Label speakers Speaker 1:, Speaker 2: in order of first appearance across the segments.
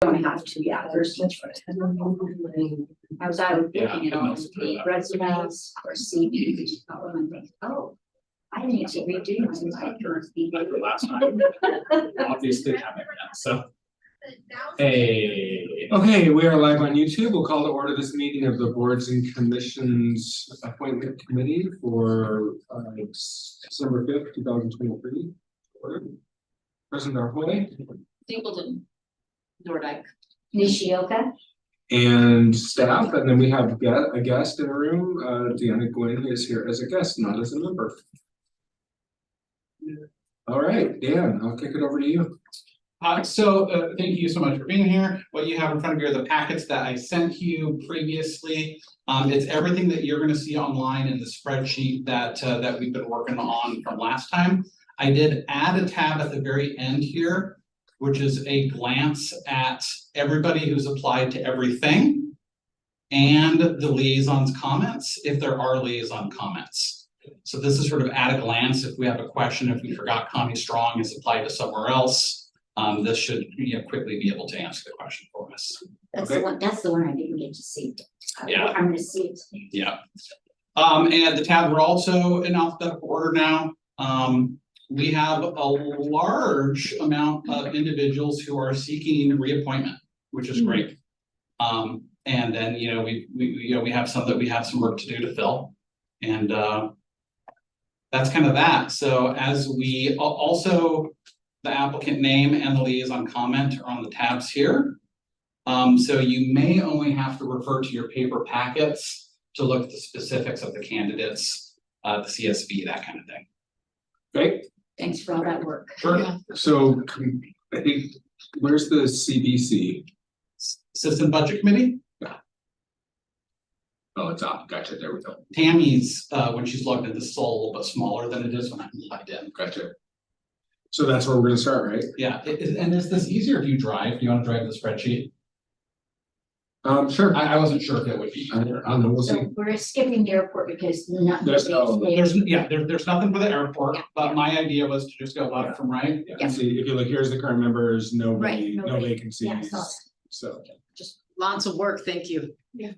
Speaker 1: Don't have to, yeah, there's. I was thinking, you know, the residents or CB, oh. I need to redo my current.
Speaker 2: The last time. Obviously haven't yet, so. Hey. Okay, we are live on YouTube. We'll call to order this meeting of the Boards and Commissions Appointment Committee for December 5th, 2023. President Arhoy.
Speaker 3: Singleton. Nordyke.
Speaker 1: Nishioka.
Speaker 2: And staff, and then we have a guest in the room. Deanna Gwynn is here as a guest, not as a member. All right, Dan, I'll kick it over to you.
Speaker 4: Thank you so much for being here. What you have in front of you are the packets that I sent you previously. It's everything that you're going to see online in the spreadsheet that we've been working on from last time. I did add a tab at the very end here, which is a glance at everybody who's applied to everything and the liaison's comments, if there are liaison comments. So this is sort of at a glance. If we have a question, if we forgot Connie Strong is applied to somewhere else, this should quickly be able to answer the question for us.
Speaker 1: That's
Speaker 2: Okay.
Speaker 1: the one. That's the one I didn't get to see.
Speaker 4: Yeah.
Speaker 1: I'm gonna see it.
Speaker 4: Yeah. And the tabs are also in alphabetical order now. We have a large amount of individuals who are seeking reappointment, which is great. And then we have some that we have some work to do to fill, and that's kind of that. So as we also, the applicant name and the liaison comment are on the tabs here. So you may only have to refer to your paper packets to look at the specifics of the candidates, the CSV, that kind of thing.
Speaker 2: Okay.
Speaker 1: Thanks for all that work.
Speaker 4: Sure.
Speaker 2: So I think, where's the CBC?
Speaker 4: Assistant Budget Committee.
Speaker 2: Oh, it's up. Gotcha. There we go.
Speaker 4: Tammy's, when she's logged in, this is all a little bit smaller than it is when I'm logged in.
Speaker 2: Gotcha. So that's where we're gonna start, right?
Speaker 4: Yeah, and is this easier if you drive? Do you want to drive the spreadsheet?
Speaker 2: Sure.
Speaker 4: I wasn't sure if it would be.
Speaker 2: I don't know. We'll see.
Speaker 1: So we're skipping the airport because
Speaker 2: There's no-
Speaker 4: There's nothing for the airport, but my idea was to just go left from right.
Speaker 2: Yeah. See, if you look, here's the current members,
Speaker 1: Right,
Speaker 2: no
Speaker 1: nobody.
Speaker 2: vacancies.
Speaker 1: Yeah, I saw that.
Speaker 2: So,
Speaker 3: Lots of work, thank you.
Speaker 4: Yeah.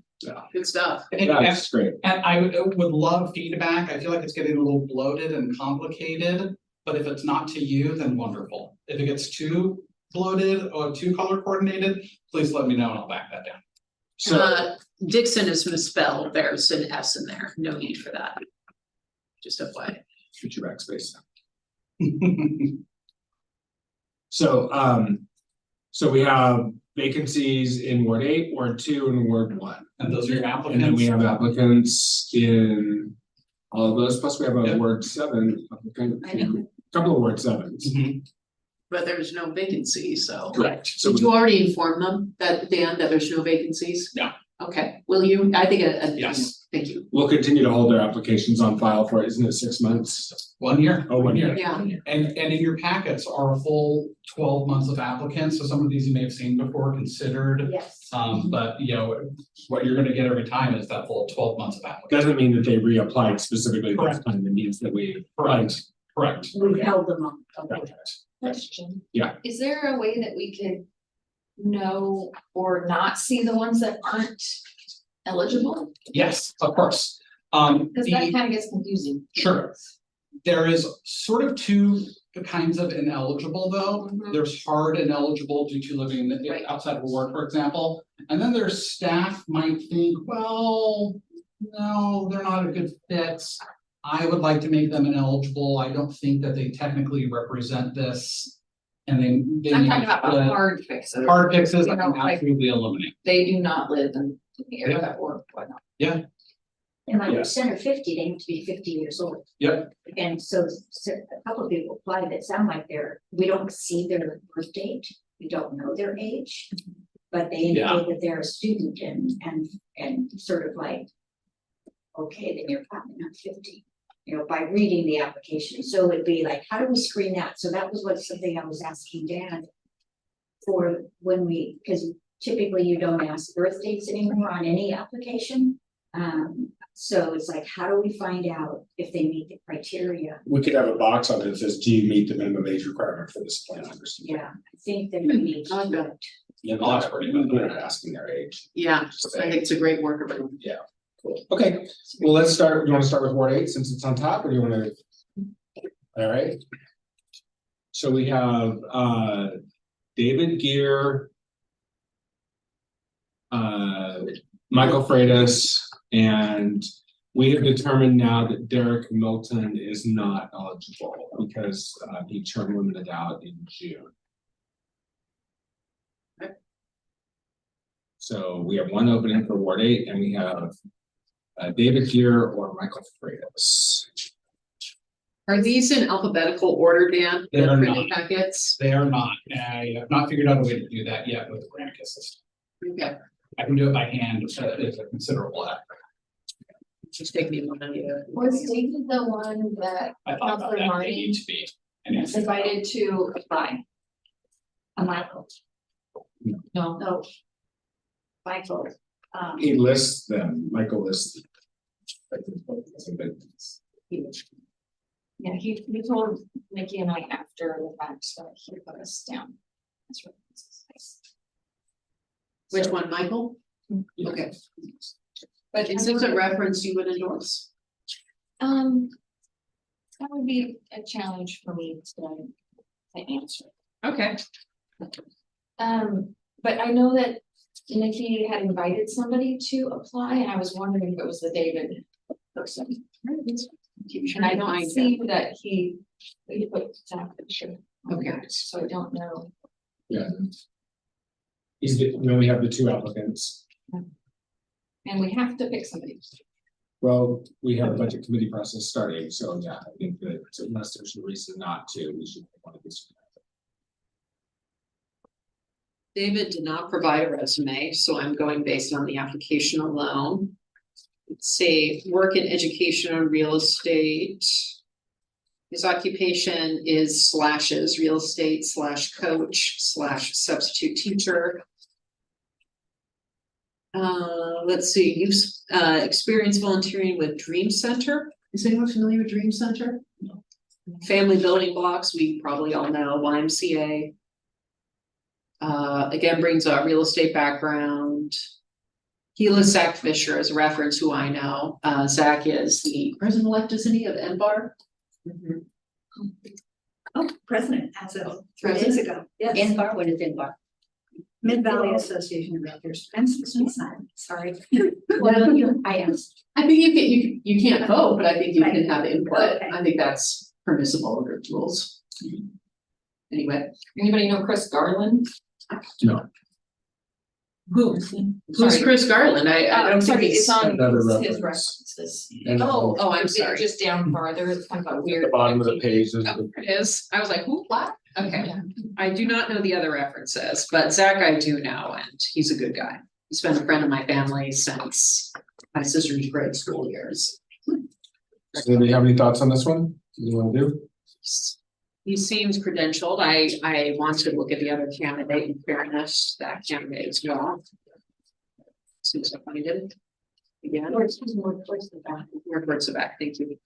Speaker 3: Good stuff.
Speaker 2: yeah, that's great.
Speaker 4: And I would love feedback. I feel like it's getting a little bloated and complicated, but if it's not to you, then wonderful. If it gets too bloated or too color coordinated, please let me know and I'll back that down.
Speaker 2: So,
Speaker 3: Dixon is misspelled, there's an S in there, no need for that. Just FYI.
Speaker 2: future backspace. So we have vacancies in Ward 8, Ward 2, and Ward 1.
Speaker 4: And those are your
Speaker 2: And
Speaker 4: applicants.
Speaker 2: then we have applicants in all of those, plus we have a
Speaker 4: Yep.
Speaker 2: Ward 7 applicant,
Speaker 1: I know.
Speaker 2: couple of Ward 7s.
Speaker 4: Mhm.
Speaker 3: But there's no vacancy, so.
Speaker 2: Correct. So
Speaker 3: Did you already inform them that, Dan, that there's no vacancies?
Speaker 4: No.
Speaker 3: Okay, will you, I think,
Speaker 4: Yes.
Speaker 3: thank you.
Speaker 2: we'll continue to hold their applications on file for, isn't it 6 months?
Speaker 4: 1 year.
Speaker 2: Oh, 1 year.
Speaker 3: Yeah,
Speaker 4: And in your packets are a full 12 months of applicants, so some of these you may have seen before considered.
Speaker 1: Yes.
Speaker 4: But what you're gonna get every time is that full 12 months of applicants.
Speaker 2: Doesn't mean that they reapplied specifically this
Speaker 4: Correct.
Speaker 2: time, it means that we.
Speaker 4: Correct.
Speaker 1: We've held them on. Okay.
Speaker 5: Question.
Speaker 2: Yeah.
Speaker 5: Is there a way that we could know or not see the ones that aren't eligible?
Speaker 4: Yes, of course.
Speaker 5: Cause that kind of gets confusing.
Speaker 4: Sure. There is sort of two kinds of ineligible though.
Speaker 5: Mhm.
Speaker 4: There's hard ineligible due to living
Speaker 5: Right.
Speaker 4: outside of a ward, for example. And then there's staff might think, well, no, they're not a good fit. I would like to make them ineligible. I don't think that they technically represent this. And they
Speaker 5: I'm
Speaker 4: need
Speaker 5: talking about
Speaker 4: to-
Speaker 5: the hard fixes.
Speaker 4: hard fixes, I
Speaker 5: You know,
Speaker 4: can
Speaker 5: like-
Speaker 4: absolutely eliminate.
Speaker 5: They do not live in the area
Speaker 4: Yeah.
Speaker 5: or whatnot.
Speaker 1: And like
Speaker 2: Yeah.
Speaker 1: the center 50, they have to be 50 years old.
Speaker 4: Yep.
Speaker 1: And so a couple of people apply that sound like we don't see their birth date, we don't know their age. But they
Speaker 4: Yeah.
Speaker 1: indicate that they're a student and sort of like, okay, then you're probably not 50. By reading the application, so it'd be like, how do we screen that? So that was something I was asking Dan. For when because typically you don't ask birth dates anymore on any application. So it's like, how do we find out if they meet the criteria?
Speaker 2: We could have a box on it that says, do you meet the minimum age requirement for this plan?
Speaker 1: Yeah, I think that we need.
Speaker 3: Conduct.
Speaker 2: Yeah,
Speaker 4: I'll ask for anybody.
Speaker 2: We're not asking their age.
Speaker 3: Yeah, I think it's a great workaround.
Speaker 2: Cool. Okay, well, let's start, do you wanna start with Ward 8 since it's on top, or do you wanna? All right. So we have David Gear. Michael Freitas, and we have determined now that Derek Milton is not eligible because he term limited out in June. So we have one opening for Ward 8, and we have David Gear or Michael Freitas.
Speaker 3: Are these in alphabetical order, Dan?
Speaker 4: They are
Speaker 3: The printed
Speaker 4: not.
Speaker 3: packets?
Speaker 4: They are not, and I have not figured out a way to do that yet with the Granicus system.
Speaker 3: Okay,
Speaker 4: I can do it by hand, it's a considerable effort.
Speaker 3: just take me a moment.
Speaker 5: Was David the one that
Speaker 4: I thought about
Speaker 5: Counselor
Speaker 4: that, they
Speaker 5: Martin
Speaker 4: need to be. And it's-
Speaker 5: invited to apply?
Speaker 1: Michael,
Speaker 5: No.
Speaker 1: no. Michael,
Speaker 2: He lists them, Michael lists.
Speaker 5: Yeah, he told Nikki and I after the fact, so he put us down. That's right.
Speaker 3: Which one, Michael? Okay,
Speaker 5: But
Speaker 3: is this a reference you would endorse?
Speaker 5: that would be a challenge for me to answer.
Speaker 3: Okay.
Speaker 5: But I know that Nikki had invited somebody to apply, and I was wondering if it was the David person. And I don't see that he put that picture. on
Speaker 3: Okay.
Speaker 5: there, So I don't know.
Speaker 2: Yeah. We only have the two applicants.
Speaker 5: And we have to pick somebody.
Speaker 2: Well, we have a budget committee process starting, so yeah, I think that unless there's a reason not to, we should want to do something.
Speaker 3: David did not provide a resume, so I'm going based on the application alone. Let's say work in education or real estate. His occupation is / real estate / coach / substitute teacher. Let's see, use experience volunteering with Dream Center. Is anyone familiar with Dream Center? No. Family building blocks, we probably all know, YMCA. Again, brings a real estate background. He lists Zach Fisher as a reference, who I know. Zach is the president-elect, isn't he, of NBAR?
Speaker 6: Oh, president, as of 3
Speaker 3: President?
Speaker 6: days ago, yes.
Speaker 1: Inbar, what is Inbar?
Speaker 6: Mid-Valley Association of Realtors, I'm sorry.
Speaker 1: Well, I asked.
Speaker 3: I think you can't vote, but I think you
Speaker 6: Right.
Speaker 3: can have input.
Speaker 6: Okay.
Speaker 3: I think that's permissible under rules. Anyway,
Speaker 5: Anybody know Chris Garland?
Speaker 2: No.
Speaker 3: who's
Speaker 5: Sorry.
Speaker 3: Chris Garland? I don't think
Speaker 5: Sorry,
Speaker 3: he's.
Speaker 5: it's on
Speaker 2: Another
Speaker 5: his
Speaker 2: reference.
Speaker 5: references.
Speaker 2: And
Speaker 3: Oh, I'm
Speaker 5: It's
Speaker 3: sorry.
Speaker 5: Just down farther, it's kind of a
Speaker 2: at
Speaker 5: weird.
Speaker 2: the bottom of the page is
Speaker 3: Oh,
Speaker 2: the.
Speaker 3: it is. I was like, who, what? Okay.
Speaker 5: Yeah.
Speaker 3: I do not know the other references, but Zach I do know, and he's a good guy. He's been a friend of my family since my sister's grade school years.
Speaker 2: Does anybody have any thoughts on this one? You want to do?
Speaker 3: He seems credentialed. I want to look at the other candidate in fairness, that candidate as well. As soon as I find it. Again,
Speaker 1: Or excuse me, towards the back.
Speaker 3: more towards the back, thank you.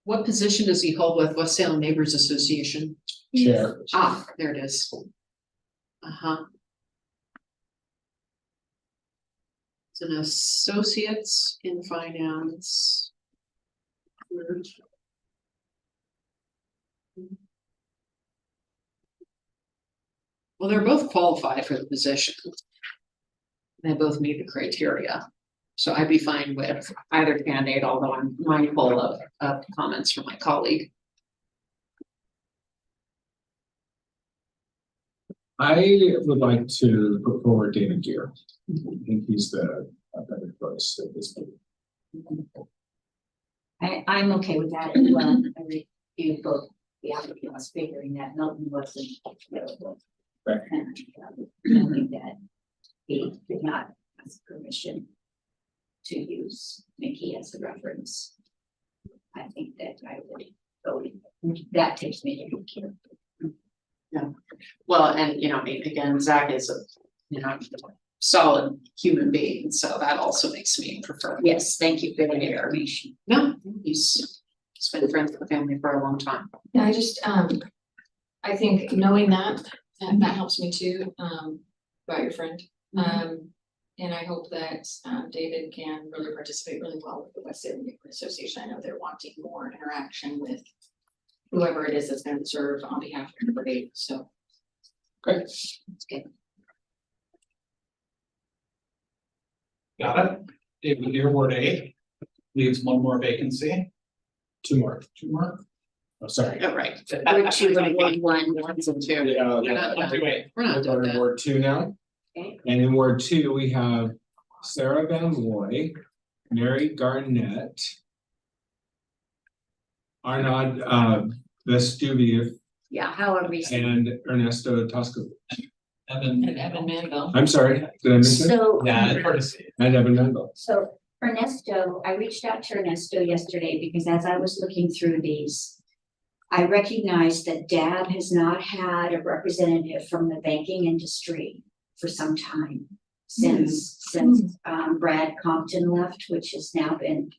Speaker 3: What position does he hold with West Salem Neighbors Association?
Speaker 2: Chair.
Speaker 3: Ah, there it is. Uh-huh. It's an associate's in finance. Well, they're both qualified for the position. They both meet the criteria. So I'd be fine with either candidate, although I'm mindful of comments from my colleague.
Speaker 2: I would like to put forward David Gear. I think he's the better choice at this point.
Speaker 1: I'm okay with that as well. I reviewed both the applicants, figuring that Milton wasn't available.
Speaker 2: Right.
Speaker 1: And knowing that he did not ask permission to use Mickey as a reference. I think that I would go with, that takes me to care.
Speaker 3: Well, and I mean, again, Zach is solid human being, so that also makes me prefer.
Speaker 1: Yes, thank you for the information.
Speaker 3: No, he's been friends with the family for a long time.
Speaker 5: Yeah, I just, I think knowing that helps me too, about your friend. And I hope that, David can really participate really well with the West Salem Neighborhood Association. I know they're wanting more interaction with whoever it is that's gonna serve on behalf of everybody, so.
Speaker 2: Okay.
Speaker 1: That's good.
Speaker 4: Got it. David, your Ward 8 leaves one more vacancy,
Speaker 2: Two more.
Speaker 4: two more.
Speaker 2: Oh, sorry.
Speaker 3: Yeah, right.
Speaker 1: Ward 2 and Ward 1.
Speaker 3: Ones and two.
Speaker 2: Yeah,
Speaker 3: We're not done.
Speaker 4: Wait,
Speaker 3: We're not
Speaker 2: We're
Speaker 3: done
Speaker 2: going to
Speaker 3: that.
Speaker 2: Ward 2 now.
Speaker 1: Okay.
Speaker 2: And in Ward 2, we have Sarah Van Loy, Mary Garnett, Arnaud Vestuviev,
Speaker 1: Yeah, however you say.
Speaker 2: and Ernesto Tosco.
Speaker 4: Evan.
Speaker 5: And Evan Manville.
Speaker 2: I'm sorry, did I miss it?
Speaker 1: So.
Speaker 4: Yeah, it's hard to see.
Speaker 2: And Evan Mendel.
Speaker 1: So Ernesto, I reached out to Ernesto yesterday because as I was looking through these, I recognized that DAB has not had a representative from the banking industry for some time. Since Brad Compton left, which has now been, I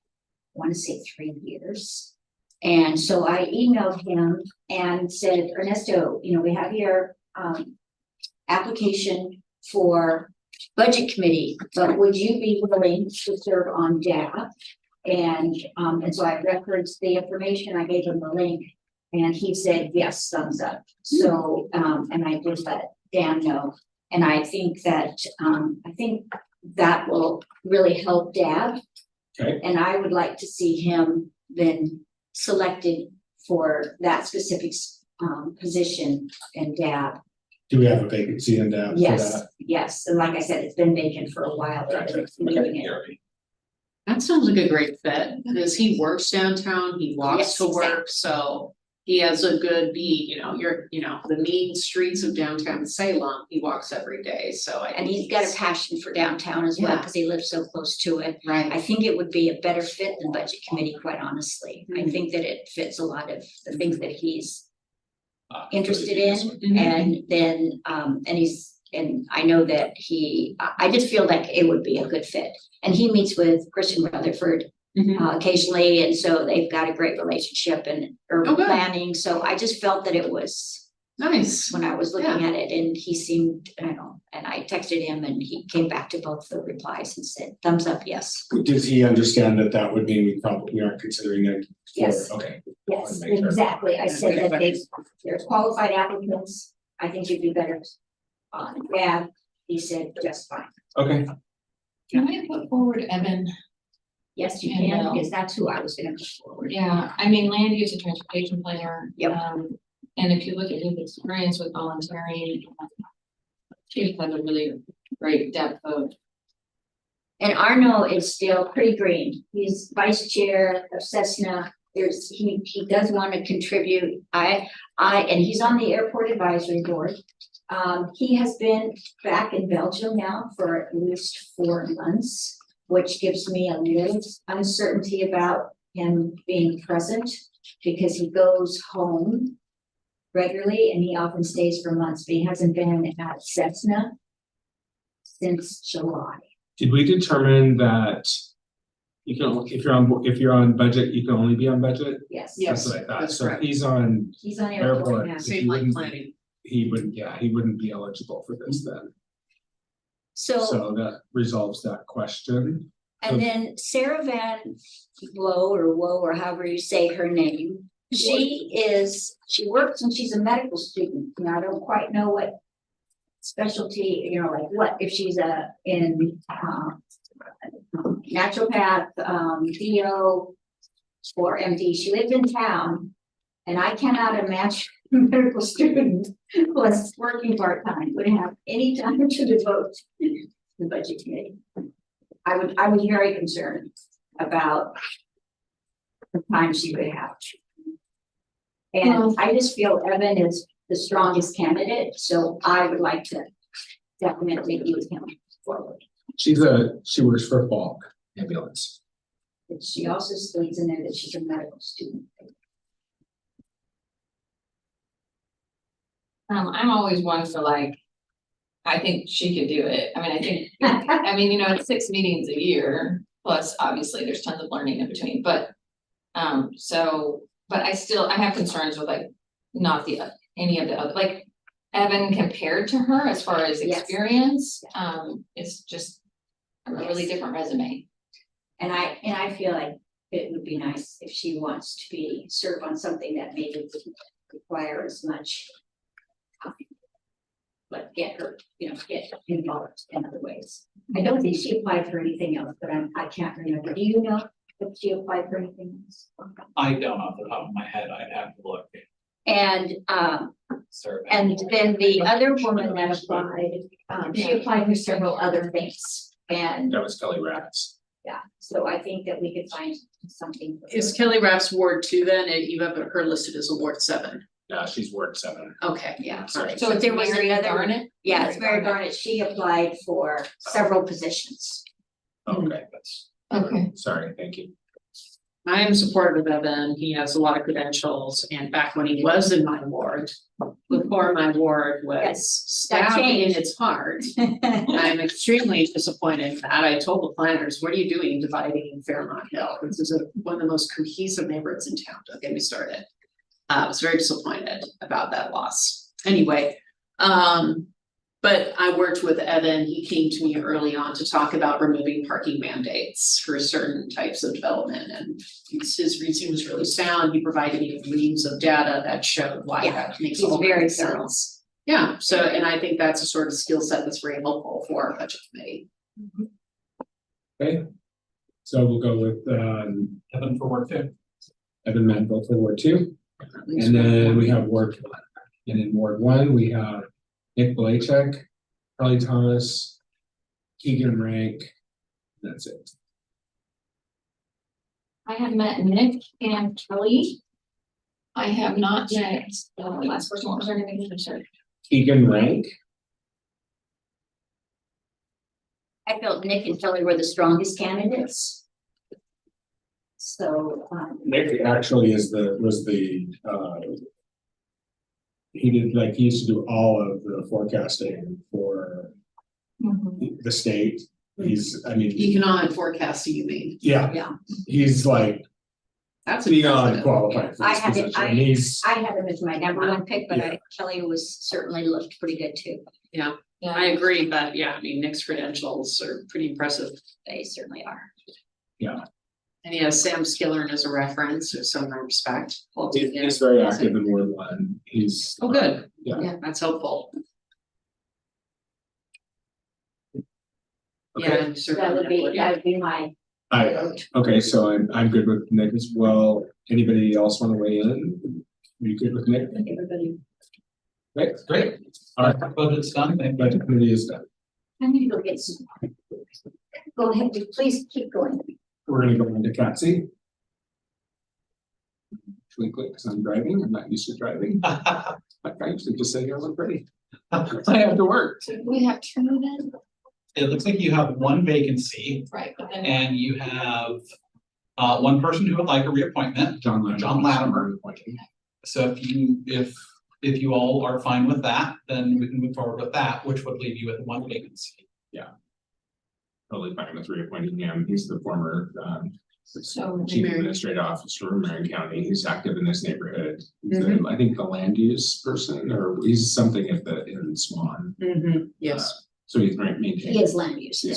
Speaker 1: want to say 3 years. And so I emailed him and said, Ernesto, we have your application for budget committee, but would you be willing to serve on DAB? And so I referenced the information, I gave him the link, and he said, yes, thumbs up. So, and I did let Dan know, and I think that will really help DAB.
Speaker 2: Okay.
Speaker 1: And I would like to see him then selected for that specific position in DAB.
Speaker 2: Do we have a vacancy in DAB for
Speaker 1: Yes,
Speaker 2: that?
Speaker 1: yes, and like I said, it's been vacant for a while.
Speaker 3: That sounds like a great fit, because he works downtown, he walks
Speaker 1: Yes,
Speaker 3: to work, so. He has a good beat, the mean streets of downtown Salem, he walks every day, so.
Speaker 1: And he's got a passion for downtown as well,
Speaker 3: Yeah.
Speaker 1: because he lives so close to it.
Speaker 3: Right.
Speaker 1: I think it would be a better fit than budget committee, quite honestly. I
Speaker 3: Mhm.
Speaker 1: think that it fits a lot of the things that he's interested
Speaker 2: This
Speaker 1: in.
Speaker 2: one.
Speaker 3: Mhm.
Speaker 1: And then, and I know that I just feel like it would be a good fit. And he meets with Christian Rutherford
Speaker 3: Mhm.
Speaker 1: occasionally, and so they've got a great relationship in urban
Speaker 3: Oh, good.
Speaker 1: planning. So I just felt that it was,
Speaker 3: Nice.
Speaker 1: when I was looking at it, and he seemed, and I texted him and he came back to both the replies and said, thumbs up, yes.
Speaker 2: Does he understand that that would mean we probably aren't considering it?
Speaker 1: Yes.
Speaker 2: Okay.
Speaker 1: Yes,
Speaker 2: Make sure.
Speaker 1: exactly. I said that there's qualified applicants. I think you'd be better on Gab. He said, just fine.
Speaker 2: Okay,
Speaker 5: Can I put forward Evan?
Speaker 1: Yes, you
Speaker 5: Yeah,
Speaker 1: can,
Speaker 5: no.
Speaker 1: because that's who I was gonna put forward.
Speaker 5: Yeah, I mean, land use and transportation planner.
Speaker 1: Yep.
Speaker 5: And if you look at his experience with volunteering, he has a really great depth of.
Speaker 1: And Arno is still pretty green. He's vice chair of Cessna. He does want to contribute. And he's on the airport advisory board. He has been back in Belgium now for at least 4 months, which gives me a little uncertainty about him being present because he goes home regularly and he often stays for months, but he hasn't been at Cessna since July.
Speaker 2: did we determine that you can, if you're on budget, you can only be on budget?
Speaker 1: Yes.
Speaker 3: Yes,
Speaker 2: That's what I thought,
Speaker 3: that's
Speaker 2: so
Speaker 3: correct.
Speaker 2: he's on
Speaker 1: He's on airport
Speaker 2: airport,
Speaker 1: now.
Speaker 2: if
Speaker 3: Same
Speaker 2: he
Speaker 3: like
Speaker 2: wouldn't,
Speaker 3: planning.
Speaker 2: he wouldn't be eligible for this then.
Speaker 1: So,
Speaker 2: So that resolves that question.
Speaker 1: and then Sarah Van Low or however you say her name. She works and she's a medical student. I don't quite know what specialty, like what, if she's in naturopath, DO or MD. She lives in town. And I cannot imagine a medical student who was working part-time would have any time to devote to the budget committee. I was very concerned about the time she would have. And I just feel Evan is the strongest candidate, so I would like to definitely use him forward.
Speaker 2: She works for Falk Ambulance.
Speaker 1: But she also states in there that she's a medical student.
Speaker 5: I'm always one for like, I think she could do it. I mean, I think, I mean, you know, it's 6 meetings a year, plus obviously there's tons of learning in between, but. But I have concerns with like, not any of the other, like. Evan compared to her as far as
Speaker 1: Yes.
Speaker 5: experience, it's just a really different resume.
Speaker 1: And I feel like it would be nice if she wants to serve on something that maybe wouldn't require as much time. But get her involved in other ways. I don't think she applied for anything else, but I can't remember. Do you know if she applied for anything else?
Speaker 4: I don't off the top of my head, I'd have to look.
Speaker 1: And
Speaker 4: Survey.
Speaker 1: and then the other woman that applied, she applied for several other things. And
Speaker 2: That was Kelly Ratz.
Speaker 1: yeah, so I think that we could find something. for
Speaker 3: Is
Speaker 1: her.
Speaker 3: Kelly Raff's Ward 2 then? You have her listed as a Ward 7.
Speaker 2: She's Ward 7.
Speaker 3: Okay,
Speaker 1: Yeah.
Speaker 3: sorry.
Speaker 1: So if there was
Speaker 5: Mary
Speaker 1: another,
Speaker 5: Garnet?
Speaker 1: yeah, it's Mary Garnet. She applied for several positions.
Speaker 2: Okay, that's,
Speaker 5: Okay.
Speaker 2: sorry, thank you.
Speaker 3: I am supportive of Evan. He has a lot of credentials, and back when he was in my ward, before my ward was
Speaker 1: Yes, that
Speaker 3: stabbed in
Speaker 1: changed.
Speaker 3: its heart. I'm extremely disappointed in that. I told the planners, what are you doing dividing Fairmont Hill? This is one of the most cohesive neighborhoods in town. Don't get me started. I was very disappointed about that loss. Anyway, but I worked with Evan. He came to me early on to talk about removing parking mandates for certain types of development, and his reasoning was really sound. He provided me with reams of data that showed why
Speaker 1: Yeah,
Speaker 3: that makes
Speaker 1: he's
Speaker 3: all
Speaker 1: very
Speaker 3: kinds of
Speaker 1: thorough.
Speaker 3: sense. Yeah, so, and I think that's a sort of skill set that's very helpful for our budget committee.
Speaker 2: Okay. So we'll go with
Speaker 4: Evan for work too.
Speaker 2: Evan Manville for Ward 2. And then we have Ward 1. And in Ward 1, we have Nick Blachek, Kelly Thomas, Keegan Rank. That's it.
Speaker 5: I have met Nick and Kelly. I have not met the last person, what was her name? I'm sorry.
Speaker 2: Keegan Rank.
Speaker 1: I felt Nick and Kelly were the strongest candidates. So,
Speaker 2: Nick actually was the he used to do all of the forecasting for the state.
Speaker 3: Economic forecasting, you mean?
Speaker 2: Yeah.
Speaker 1: Yeah.
Speaker 2: He's like
Speaker 3: That's
Speaker 2: beyond
Speaker 3: impressive.
Speaker 2: qualified for
Speaker 1: I
Speaker 2: this
Speaker 1: had it-
Speaker 2: position. He's,
Speaker 1: I had him as my number one pick, but
Speaker 2: Yeah.
Speaker 1: Kelly was certainly looked pretty good too.
Speaker 3: Yeah,
Speaker 5: Yeah,
Speaker 3: I agree, but yeah, I mean, Nick's credentials are pretty impressive.
Speaker 1: They certainly are.
Speaker 3: And he has Sam Skillern as a reference, so some respect.
Speaker 2: he's very active in Ward 1. He's.
Speaker 3: Oh, good.
Speaker 2: Yeah.
Speaker 3: That's helpful.
Speaker 2: Okay.
Speaker 3: Yeah, certainly.
Speaker 1: That would be my vote.
Speaker 2: Okay, so I'm good with Nick as well. Anybody else want to weigh in? Are you good with Nick?
Speaker 1: Everybody.
Speaker 2: Right,
Speaker 4: Great.
Speaker 2: all right,
Speaker 4: Budget's done, thank you.
Speaker 2: budget committee is done.
Speaker 1: I need to go get some. Go ahead, please keep going.
Speaker 2: We're gonna go into CATSI. Really quick, because I'm driving, I'm not used to driving. Like I usually just say, here, look ready. I have to work.
Speaker 5: so we have two then,
Speaker 4: It looks like you have one vacancy
Speaker 5: right, but then.
Speaker 4: and you have one person who would like a reappointment.
Speaker 2: John Latimer.
Speaker 4: John Latimer. So if you all are fine with that, then we can move forward with that, which would leave you with one vacancy.
Speaker 2: Totally fine with reappointing him. He's the former
Speaker 5: So
Speaker 2: chief
Speaker 3: Marion.
Speaker 2: administrative officer of Marion County. He's active in this neighborhood. He's the- I think the land use person, or he's something in Swan.
Speaker 3: Yes.
Speaker 2: So he's maintaining.
Speaker 1: He is land use.
Speaker 2: Yeah.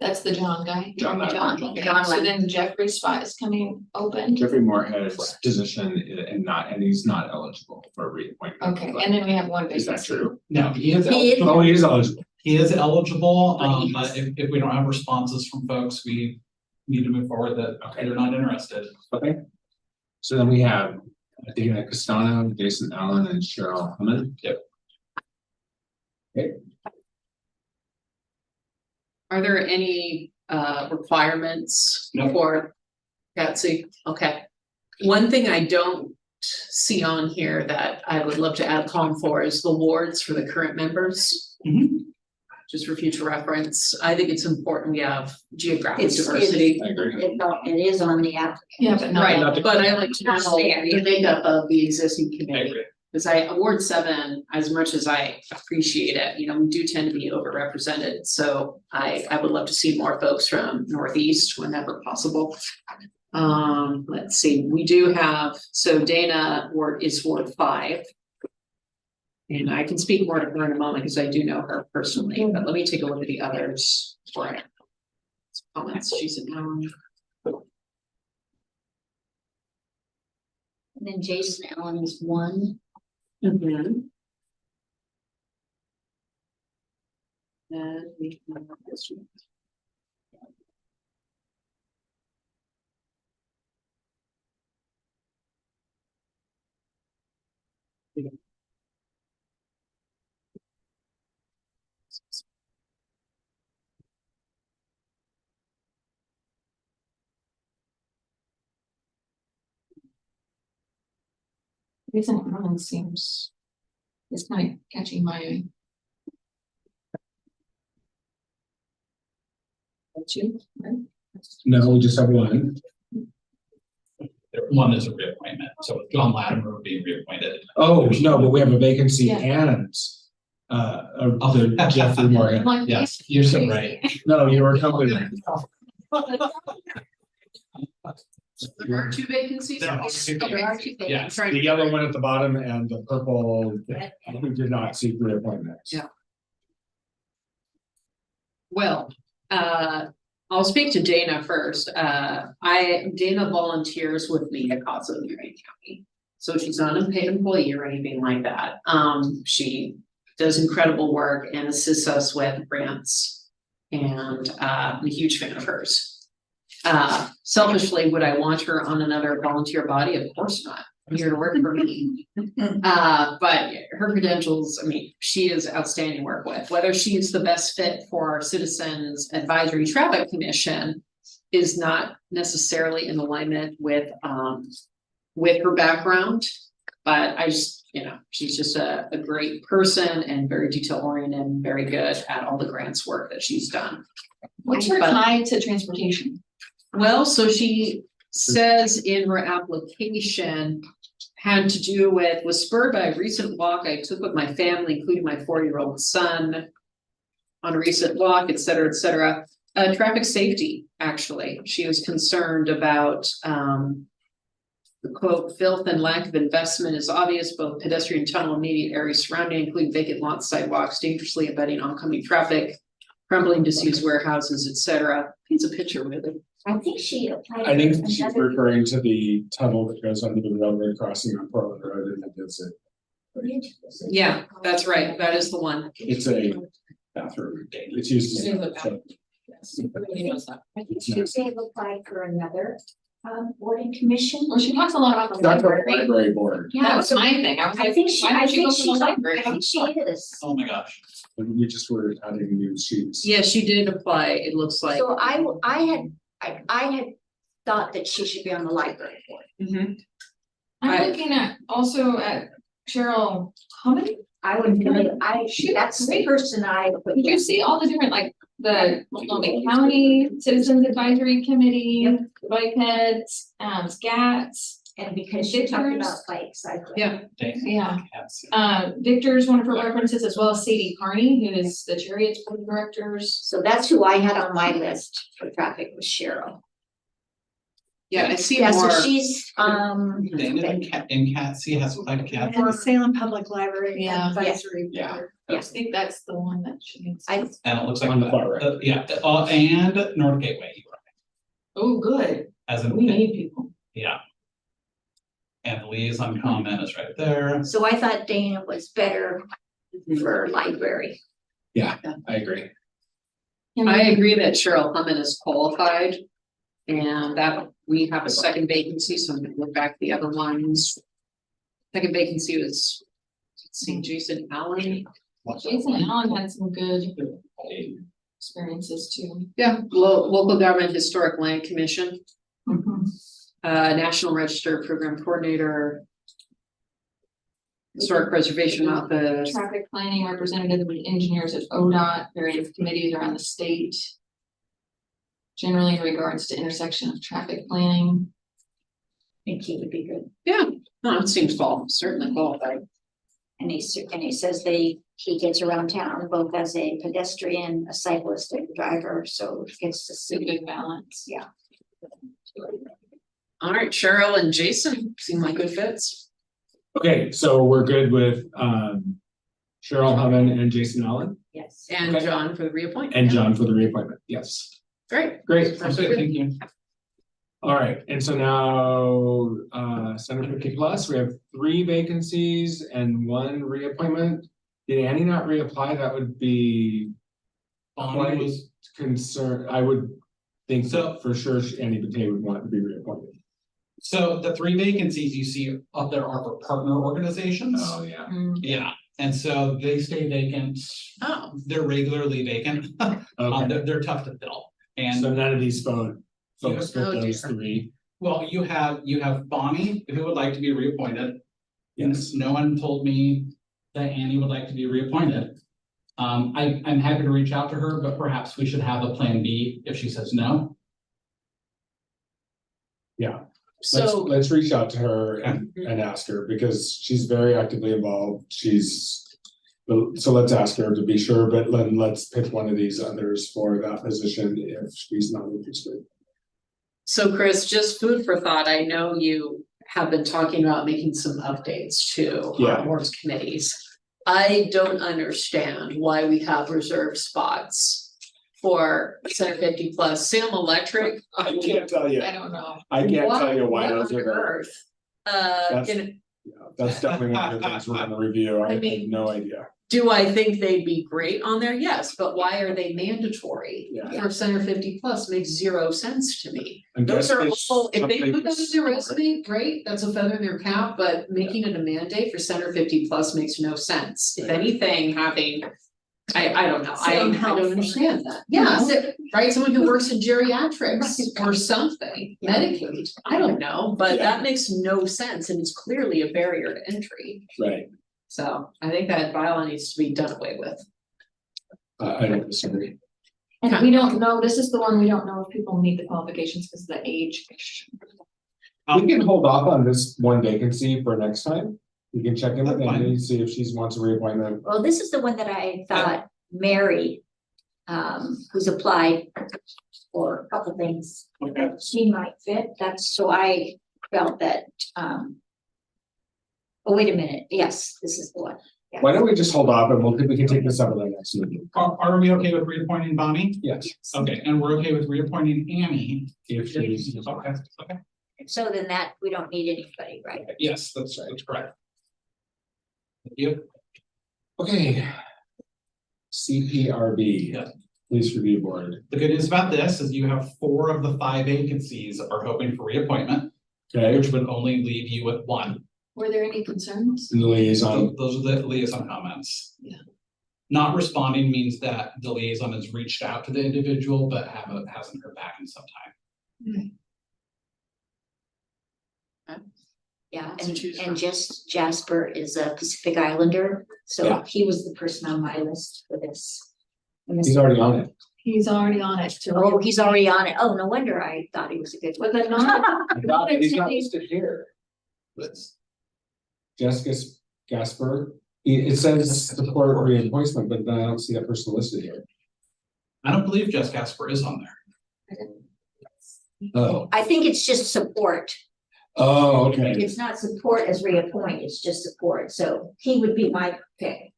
Speaker 5: that's the John guy.
Speaker 2: John Latimer.
Speaker 5: Okay,
Speaker 1: John
Speaker 5: so then Jeffrey's spot is coming open.
Speaker 2: Jeffrey Moorhead's position and he's not eligible for reappointment.
Speaker 5: Okay,
Speaker 2: but
Speaker 5: and then we have one
Speaker 2: is that
Speaker 5: vacancy.
Speaker 2: true?
Speaker 4: No, he is
Speaker 1: He is-
Speaker 4: eligible.
Speaker 2: Oh, he is eligible.
Speaker 4: He is eligible,
Speaker 1: But he
Speaker 4: but
Speaker 1: has-
Speaker 4: if we don't have responses from folks, we need to move forward that they're not interested.
Speaker 2: Okay. So then we have Dana Castano, Jason Allen, and Cheryl Hammond.
Speaker 4: Yep.
Speaker 2: Okay,
Speaker 3: Are there any requirements
Speaker 4: No.
Speaker 3: for Patsy? Okay. One thing I don't see on here that I would love to add column for is the wards for the current members.
Speaker 4: Mhm.
Speaker 3: Just for future reference, I think it's important we have geographic
Speaker 1: It's-
Speaker 3: diversity.
Speaker 2: I agree.
Speaker 1: It is on the app.
Speaker 5: Yeah, but not.
Speaker 3: Right, but I like to know
Speaker 1: Not there,
Speaker 3: the
Speaker 1: yeah.
Speaker 3: makeup of the existing
Speaker 4: I
Speaker 3: committee.
Speaker 4: agree.
Speaker 3: Cause I award 7, as much as I appreciate it, we do tend to be overrepresented, so I would love to see more folks from Northeast whenever possible. Let's see, we do have, so Dana is Ward 5. And I can speak more to her in a moment because I do know her personally, but let me take a look at the others for it. Comments, she's in
Speaker 1: And then Jason Allen is 1.
Speaker 3: And we have this one.
Speaker 5: Jason Allen seems, it's kind of catching my eye. Don't you? Right?
Speaker 2: No, we just have one.
Speaker 4: One is a reappointment, so John Latimer would be reappointed.
Speaker 2: Oh, no, but we have a vacancy
Speaker 5: Yeah.
Speaker 2: and the Jeffrey Morgan.
Speaker 5: I'm like,
Speaker 4: Yes, you're so right.
Speaker 2: No, you were totally right.
Speaker 3: There are 2 vacancies.
Speaker 4: There are
Speaker 3: Yes,
Speaker 4: 2
Speaker 3: there are 2
Speaker 4: Yeah.
Speaker 3: vacancies. Right.
Speaker 2: The yellow one at the bottom and the purple, who did not seek reappointment.
Speaker 3: Yeah. Well, I'll speak to Dana first. Dana volunteers with me at Casa Marion County. So she's not a paid employee or anything like that. She does incredible work and assists us with grants. And I'm a huge fan of hers. Selfishly, would I want her on another volunteer body? Of course not. I'm here to work for me. But her credentials, she is outstanding to work with. Whether she is the best fit for our Citizens Advisory Traffic Commission is not necessarily in alignment with her background. But I just, she's just a great person and very detail oriented and very good at all the grants work that she's done.
Speaker 5: What's her
Speaker 3: But-
Speaker 5: tie to transportation?
Speaker 3: Well, so she says in her application had to do with, was spurred by a recent walk I took with my family, including my 4-year-old son. On a recent walk, et cetera, et cetera. Traffic safety, actually. She was concerned about the quote, filth and lack of investment is obvious, both pedestrian tunnel and immediate areas surrounding, including vacant lots, sidewalks, dangerously abetting oncoming traffic, crumbling disused warehouses, et cetera. Paints a picture with it.
Speaker 1: I think she applied.
Speaker 2: I think
Speaker 1: for
Speaker 2: she's
Speaker 1: another-
Speaker 2: referring to the tunnel that goes under the railroad crossing on Portland Road and it gives it.
Speaker 3: Yeah, that's right. That is the one.
Speaker 2: It's a bathroom. It's used as.
Speaker 1: I think she may have applied for another board and commission.
Speaker 5: Well, she talks a lot about the
Speaker 2: That's our
Speaker 5: library.
Speaker 2: library board.
Speaker 5: That was my thing. I was
Speaker 1: I
Speaker 5: like,
Speaker 1: think she,
Speaker 5: why
Speaker 1: I
Speaker 5: don't you
Speaker 1: think
Speaker 5: go to the
Speaker 1: she's,
Speaker 5: library?
Speaker 1: I think she is.
Speaker 4: Oh my gosh.
Speaker 2: We just were adding new sheets.
Speaker 3: Yeah, she did apply, it looks like.
Speaker 1: So I had thought that she should be on the library board.
Speaker 3: Mhm.
Speaker 5: I'm looking at also at Cheryl Humming.
Speaker 1: I would really,
Speaker 5: She-
Speaker 1: that's the person I put.
Speaker 5: Did you see all the different, like, the Multnomah County Citizens Advisory Committee, the bike heads, SCATs.
Speaker 1: And because she talked
Speaker 5: Victor's-
Speaker 1: about bike cycling.
Speaker 3: Yeah.
Speaker 5: Yeah. Victor's one of her references, as well as Sadie Carney, who is the Chariot's board of directors.
Speaker 1: So that's who I had on my list for traffic was Cheryl.
Speaker 3: Yeah, I see
Speaker 1: Yeah, so
Speaker 3: more.
Speaker 1: she's,
Speaker 4: Dana and Cassie has 5 cats.
Speaker 6: And the Salem Public Library
Speaker 5: Yeah.
Speaker 6: Advisory.
Speaker 2: Yeah.
Speaker 6: Board.
Speaker 5: I think that's the one that she needs.
Speaker 1: I,
Speaker 4: And it looks like.
Speaker 2: On the far right.
Speaker 4: And North Gateway.
Speaker 5: Oh, good.
Speaker 4: As in,
Speaker 5: We need people.
Speaker 4: yeah. And the liaison comment is right there.
Speaker 1: so I thought Dana was better for library.
Speaker 2: I agree.
Speaker 3: I agree that Cheryl Hummon is qualified. And that we have a second vacancy, so I'm gonna look back at the other ones. Second vacancy was, let's see, Jason Allen.
Speaker 5: Jason Allen had some good experiences too.
Speaker 3: Yeah, local government historic land commission, National Register Program Coordinator. Historic Preservation Office.
Speaker 5: Traffic planning representative with engineers at ODOT, various committees around the state. Generally in regards to intersection of traffic planning.
Speaker 1: I think he would be good.
Speaker 3: Yeah, no, it seems certainly qualified.
Speaker 1: And he says he gets around town both as a pedestrian, a cyclist and a driver, so he gets to
Speaker 5: It's a
Speaker 1: see.
Speaker 5: good balance.
Speaker 1: Yeah.
Speaker 3: All right, Cheryl and Jason seem like good fits.
Speaker 2: Okay, so we're good with Cheryl Hubman and Jason Allen
Speaker 1: Yes.
Speaker 3: And
Speaker 2: Okay.
Speaker 3: John for the reappointment.
Speaker 2: and John for the reappointment. Yes,
Speaker 3: Great.
Speaker 2: great.
Speaker 4: That's it, thank you.
Speaker 2: All right, and so now, Center 50 Plus, we have 3 vacancies and 1 reappointment. Did Annie not reapply? That would be
Speaker 4: Bonnie was,
Speaker 2: concern, I would think
Speaker 4: So-
Speaker 2: that for sure Annie Batey would want to be reappointed.
Speaker 4: so the 3 vacancies you see up there are for partner organizations.
Speaker 2: Oh, yeah.
Speaker 4: Yeah, and so they stay vacant,
Speaker 3: Oh,
Speaker 4: they're regularly vacant,
Speaker 2: Okay,
Speaker 4: they're tough to fill.
Speaker 2: so
Speaker 4: And,
Speaker 2: none of these folks fit
Speaker 3: Oh,
Speaker 2: those
Speaker 3: dear.
Speaker 2: 3.
Speaker 4: well, you have Bonnie, who would like to be reappointed.
Speaker 2: Yes,
Speaker 4: No one told me that Annie would like to be reappointed. I'm happy to reach out to her, but perhaps we should have a plan B if she says no.
Speaker 2: yeah.
Speaker 3: so,
Speaker 2: Let's reach out to her and ask her, because she's very actively involved. So let's ask her to be sure, but then let's pick one of these others for that position if she's not interested.
Speaker 3: so Chris, just food for thought. I know you have been talking about making some updates to
Speaker 2: Yeah.
Speaker 3: boards committees. I don't understand why we have reserved spots for Center 50 Plus. Salem Electric.
Speaker 2: I can't tell you.
Speaker 5: I don't know.
Speaker 2: I can't
Speaker 3: What-
Speaker 2: tell you why
Speaker 3: what
Speaker 2: those
Speaker 3: on
Speaker 2: are there.
Speaker 3: earth?
Speaker 2: That's-
Speaker 3: And
Speaker 2: Yeah, that's definitely one of the things we're gonna review. I have
Speaker 3: mean-
Speaker 2: no idea.
Speaker 3: do I think they'd be great on there? Yes, but why are they mandatory?
Speaker 2: Yeah.
Speaker 3: For Center 50 Plus makes 0 sense to me.
Speaker 2: I'm
Speaker 3: Those are
Speaker 2: guessing it's
Speaker 3: all, if they
Speaker 2: something
Speaker 3: put that in their resume, great, that's a feather in their cap, but making it a mandate for Center 50 Plus makes no sense. If
Speaker 2: Right.
Speaker 3: anything, having, I don't know, I
Speaker 1: Some
Speaker 3: don't
Speaker 1: health.
Speaker 3: understand that. Yeah, right, someone who works in geriatrics or something, Medicaid, I don't know, but
Speaker 2: Yeah.
Speaker 3: that makes no sense and it's clearly a barrier to entry.
Speaker 2: Right,
Speaker 3: So I think that bylaw needs to be done away with.
Speaker 2: I don't disagree.
Speaker 5: And we don't know, this is the one we don't know if people meet the qualifications because of the age.
Speaker 2: We can hold off on this one vacancy for next time. We can check in with
Speaker 4: That's fine.
Speaker 2: Annie, see if she wants a reappointment.
Speaker 1: Well, this is the one that I thought Mary, who's applied for a couple things,
Speaker 4: Okay.
Speaker 1: she might fit. That's, so I felt that, oh, wait a minute. Yes, this is the one. Yeah.
Speaker 2: Why don't we just hold off and we can take this up at our next meeting?
Speaker 4: Are we okay with reappointing Bonnie?
Speaker 2: Yes.
Speaker 4: Okay, and we're okay with reappointing Annie?
Speaker 2: If she's.
Speaker 4: Okay, okay,
Speaker 1: So then that, we don't need anybody, right?
Speaker 4: yes, that's correct. Thank you.
Speaker 2: Okay. CPRB.
Speaker 4: Yeah.
Speaker 2: Police Review Board.
Speaker 4: The good news about this is you have 4 of the 5 vacancies are hoping for reappointment,
Speaker 2: Okay,
Speaker 4: which would only leave you with 1.
Speaker 5: Were there any concerns?
Speaker 2: and the liaison.
Speaker 4: Those are the liaison comments.
Speaker 5: Yeah.
Speaker 4: Not responding means that the liaison has reached out to the individual, but hasn't heard back in some time.
Speaker 1: Yeah,
Speaker 3: To choose from.
Speaker 1: and just Jasper is a Pacific Islander, so
Speaker 2: Yeah.
Speaker 1: he was the person on my list for this. And this-
Speaker 2: He's already on it.
Speaker 5: He's already on it to.
Speaker 1: Oh, he's already on it. Oh, no wonder I thought he was a good one.
Speaker 5: With a non,
Speaker 2: He's not listed here. Jessica Gasper. It says support reappointment, but I don't see that person listed here.
Speaker 4: I don't believe Jess Gasper is on there.
Speaker 2: Oh,
Speaker 1: I think it's just support.
Speaker 2: oh, okay.
Speaker 1: It's not support as reappoint, it's just support. So he would be my pick.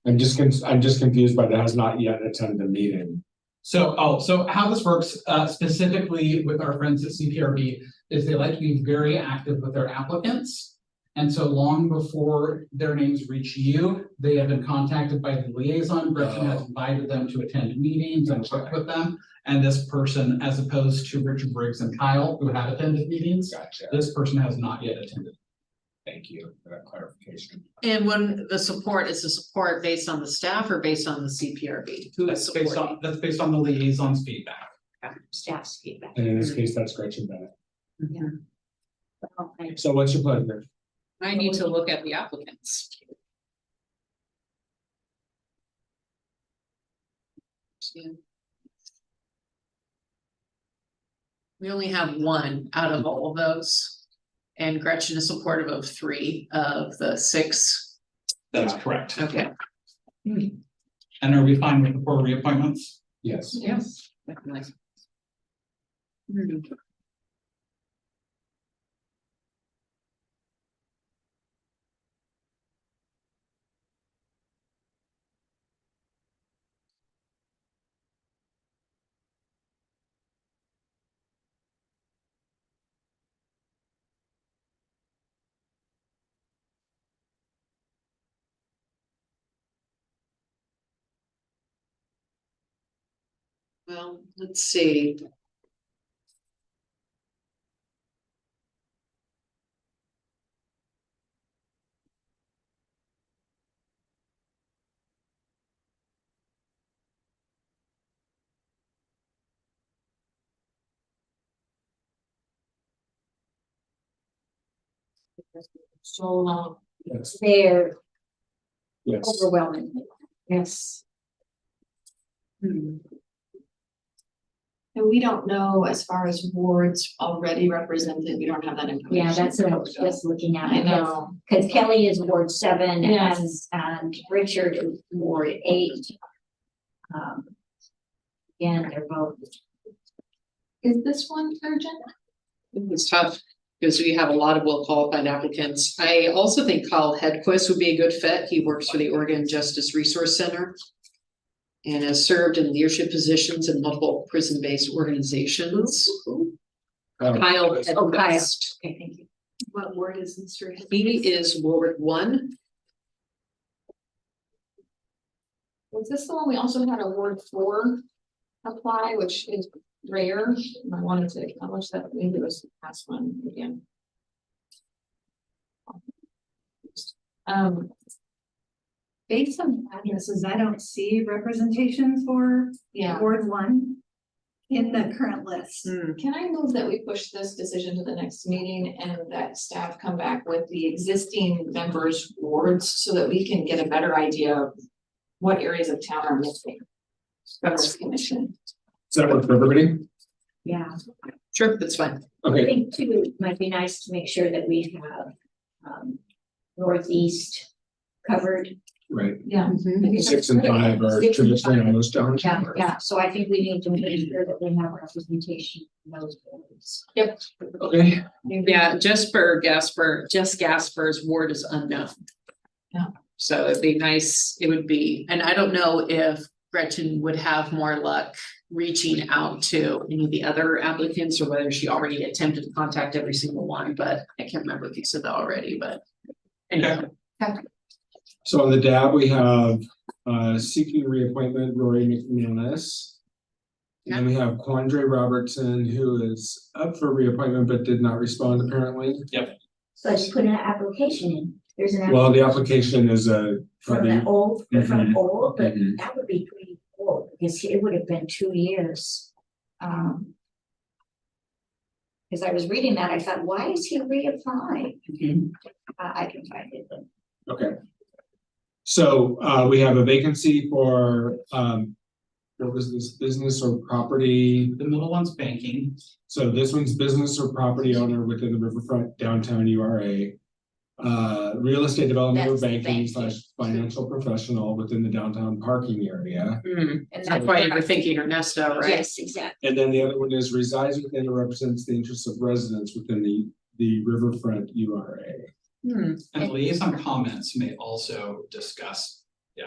Speaker 2: I'm just confused by that has not yet attended a meeting.
Speaker 4: So how this works specifically with our friends at CPRB is they like to be very active with their applicants. And so long before their names reach you, they have been contacted by the liaison. Gretchen has invited them to attend meetings and work with them. And this person, as opposed to Richard Briggs and Kyle, who have attended meetings,
Speaker 2: Gotcha.
Speaker 4: this person has not yet attended.
Speaker 2: Thank you for that clarification.
Speaker 3: And when the support is the support based on the staff or based on the CPRB? Who is supporting?
Speaker 4: That's based on the liaison's feedback.
Speaker 1: Staff's feedback.
Speaker 2: And in this case, that's Gretchen Bennett.
Speaker 1: Okay.
Speaker 2: So what's your pleasure?
Speaker 3: I need to look at the applicants. Yeah. We only have 1 out of all of those. And Gretchen is supportive of 3 of the 6
Speaker 4: That is correct.
Speaker 3: Okay.
Speaker 4: And are we fine with the 4 reappointments?
Speaker 2: Yes.
Speaker 3: Yes. Nice. Hmm. Well, let's see.
Speaker 5: So long.
Speaker 2: Yes.
Speaker 1: They're
Speaker 2: Yes.
Speaker 1: overwhelming.
Speaker 5: Yes.
Speaker 3: Hmm.
Speaker 5: And we don't know as far as wards already represented, we don't have that information.
Speaker 1: Yeah, that's what I was just looking at.
Speaker 5: I know.
Speaker 1: Cause Kelly is Ward 7
Speaker 5: Yes.
Speaker 1: and Richard is Ward 8. Again, they're both.
Speaker 5: Is this one urgent?
Speaker 3: It's tough because we have a lot of well-qualified applicants. I also think Kyle Hedquist would be a good fit. He works for the Oregon Justice Resource Center and has served in leadership positions in multiple prison-based organizations. Kyle
Speaker 1: Oh, Kyle.
Speaker 3: Hedquist.
Speaker 1: Okay, thank you.
Speaker 6: What word is Mr.
Speaker 3: He is Ward 1.
Speaker 5: Was this the one we also had a Ward 4 apply, which is rare? And I wanted to acknowledge that, maybe it was the past one again.
Speaker 6: Based on the addresses, I don't see representation for
Speaker 5: Yeah,
Speaker 6: Ward 1 in the current list.
Speaker 5: can I move that we push this decision to the next meeting and that staff come back with the existing members' wards so that we can get a better idea of what areas of town are missing from this commission?
Speaker 2: Does that work for everybody?
Speaker 1: Yeah,
Speaker 3: Sure, that's fine.
Speaker 1: I
Speaker 2: Okay,
Speaker 1: think too, it might be nice to make sure that we have Northeast covered.
Speaker 2: right.
Speaker 5: Yeah.
Speaker 2: 6 and 5 are
Speaker 1: 6 and
Speaker 2: traditionally
Speaker 1: 5.
Speaker 2: almost down.
Speaker 1: Yeah, so I think we need to make sure that we have representation in those boards.
Speaker 2: Okay,
Speaker 3: Yeah, Jess Gasper's ward is unknown.
Speaker 5: Yeah.
Speaker 3: So it'd be nice, it would be, and I don't know if Gretchen would have more luck reaching out to any of the other applicants or whether she already attempted to contact every single one, but I can't remember if you said that already, but. Anyway,
Speaker 2: so on the DAB, we have seeking reappointment Rory McManus. And then we have Quandre Robertson, who is up for reappointment but did not respond apparently.
Speaker 1: So I just put an application in. There's an.
Speaker 2: Well, the application is a
Speaker 1: From the old, from old, but
Speaker 2: Mhm.
Speaker 1: that would be pretty old, because it would have been 2 years. Cause I was reading that, I thought, why is he reapplying? I can find it, but
Speaker 2: Okay. So we have a vacancy for what was this, business or property?
Speaker 4: The middle one's banking.
Speaker 2: So this one's business or property owner within the Riverfront Downtown URA. Real estate development or
Speaker 1: That's
Speaker 2: banking
Speaker 1: banking.
Speaker 2: slash financial professional within the downtown parking area.
Speaker 1: and
Speaker 3: that's why you were thinking Ernesto, right?
Speaker 1: Yes, exactly.
Speaker 2: And then the other one is resides within or represents the interests of residents within the Riverfront URA.
Speaker 4: And liaison comments may also discuss,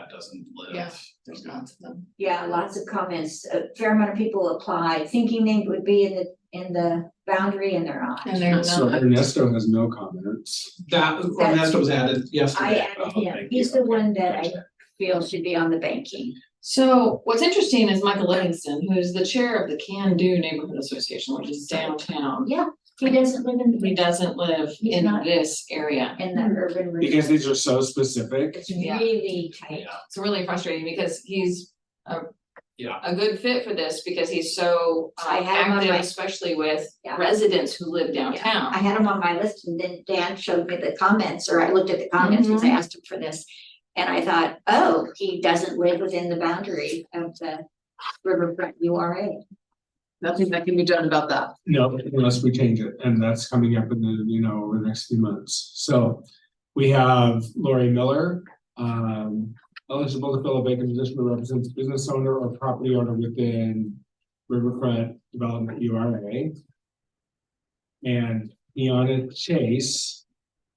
Speaker 4: doesn't live.
Speaker 5: Yeah. There's lots of them.
Speaker 1: Yeah, lots of comments. A fair amount of people apply thinking they would be in the boundary and they're not.
Speaker 5: And they're
Speaker 2: So
Speaker 5: not.
Speaker 2: Ernesto has no comments.
Speaker 4: That, Ernesto was added
Speaker 1: I
Speaker 4: yesterday.
Speaker 1: added him. He's the one that I feel should be on the banking.
Speaker 5: So what's interesting is Michael Livingston, who is the chair of the Can Do Neighborhood Association, which is downtown.
Speaker 1: Yeah, he doesn't live in
Speaker 5: He doesn't live
Speaker 1: He's
Speaker 5: in
Speaker 1: not.
Speaker 5: this area.
Speaker 1: the urban.
Speaker 2: Because
Speaker 1: reserve.
Speaker 2: these are so specific.
Speaker 1: It's
Speaker 5: Yeah.
Speaker 1: really tight.
Speaker 5: It's really frustrating because he's
Speaker 4: Yeah.
Speaker 5: a good fit for this because he's so
Speaker 1: I had him on
Speaker 5: active,
Speaker 1: my-
Speaker 5: especially with
Speaker 1: Yeah.
Speaker 5: residents who live
Speaker 1: I
Speaker 5: downtown.
Speaker 1: had him on my list and then Dan showed me the comments, or I looked at the comments because I asked him for this. And I thought, oh, he doesn't live within the boundary of the Riverfront URA.
Speaker 3: Nothing that can be done about that.
Speaker 2: No, unless we change it, and that's coming up in the, over the next few months. So we have Lori Miller, eligible to fill a vacant position that represents business owner or property owner within Riverfront Development URA. And Kiana Chase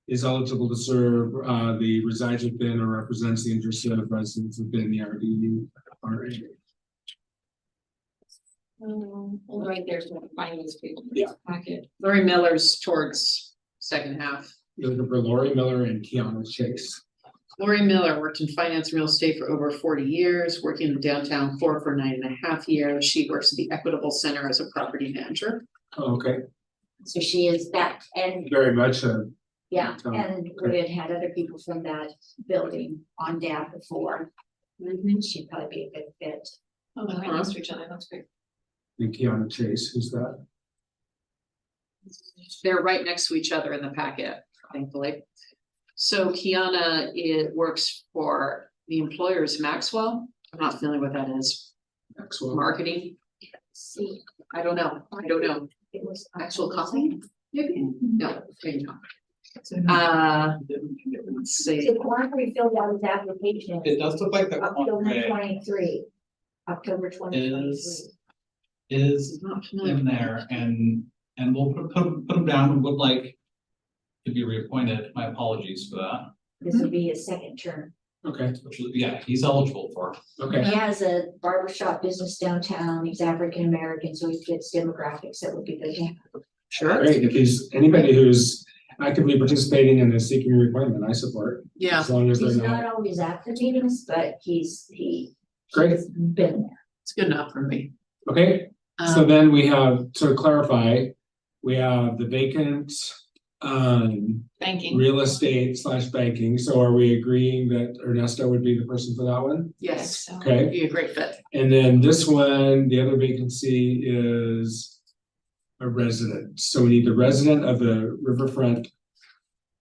Speaker 2: is eligible to serve, the resides within or represents the interests of residents within the RDU.
Speaker 5: Right there's one finance people.
Speaker 2: Yeah.
Speaker 5: Packet.
Speaker 3: Lori Miller's towards second half.
Speaker 2: You're looking for Lori Miller and Kiana Chase.
Speaker 3: Lori Miller worked in finance and real estate for over 40 years, working in downtown Core for 9.5 years. She works at the Equitable Center as a property manager.
Speaker 2: Oh, okay,
Speaker 1: So she is that, and
Speaker 2: very much
Speaker 1: yeah,
Speaker 2: Oh,
Speaker 1: and we had had other people from that building on DAB before. She'd probably be a good fit.
Speaker 5: Oh, they're right next to each other, that's great.
Speaker 2: Kiana Chase. Who's that?
Speaker 3: They're right next to each other in the packet, thankfully. So Kiana, works for the employers Maxwell. I'm not familiar what that is.
Speaker 2: Maxwell.
Speaker 3: Marketing?
Speaker 1: See,
Speaker 3: I don't know.
Speaker 1: it was.
Speaker 3: Maxwell Coffee? Maybe? No, maybe not. Let's see.
Speaker 1: So Quandary filled out his application,
Speaker 4: It does look like the
Speaker 1: October
Speaker 4: Quandary
Speaker 1: 23. October 2023.
Speaker 4: is
Speaker 3: I'm not familiar.
Speaker 4: in there, and we'll put him down, and would like to be reappointed. My apologies for that.
Speaker 1: This would be his second term.
Speaker 2: Okay,
Speaker 4: Which is, yeah, he's eligible for.
Speaker 2: okay.
Speaker 1: He has a barbershop business downtown, he's African American, so he fits demographics that would be good to have.
Speaker 3: Sure.
Speaker 2: Great, if he's anybody who's actively participating in the seeking reappointment, I support,
Speaker 3: Yeah.
Speaker 2: as long as they're
Speaker 1: He's
Speaker 2: not.
Speaker 1: not always at the meetings, but he's
Speaker 2: Great,
Speaker 1: been there.
Speaker 3: It's good enough for me.
Speaker 2: okay, so
Speaker 3: Um,
Speaker 2: then we have, to clarify, we have the vacant
Speaker 5: Banking.
Speaker 2: real estate / banking, so are we agreeing that Ernesto would be the person for that one?
Speaker 3: yes,
Speaker 5: So-
Speaker 2: Okay,
Speaker 3: be a great fit.
Speaker 2: and then this one, the other vacancy is a resident, so we need the resident of the Riverfront.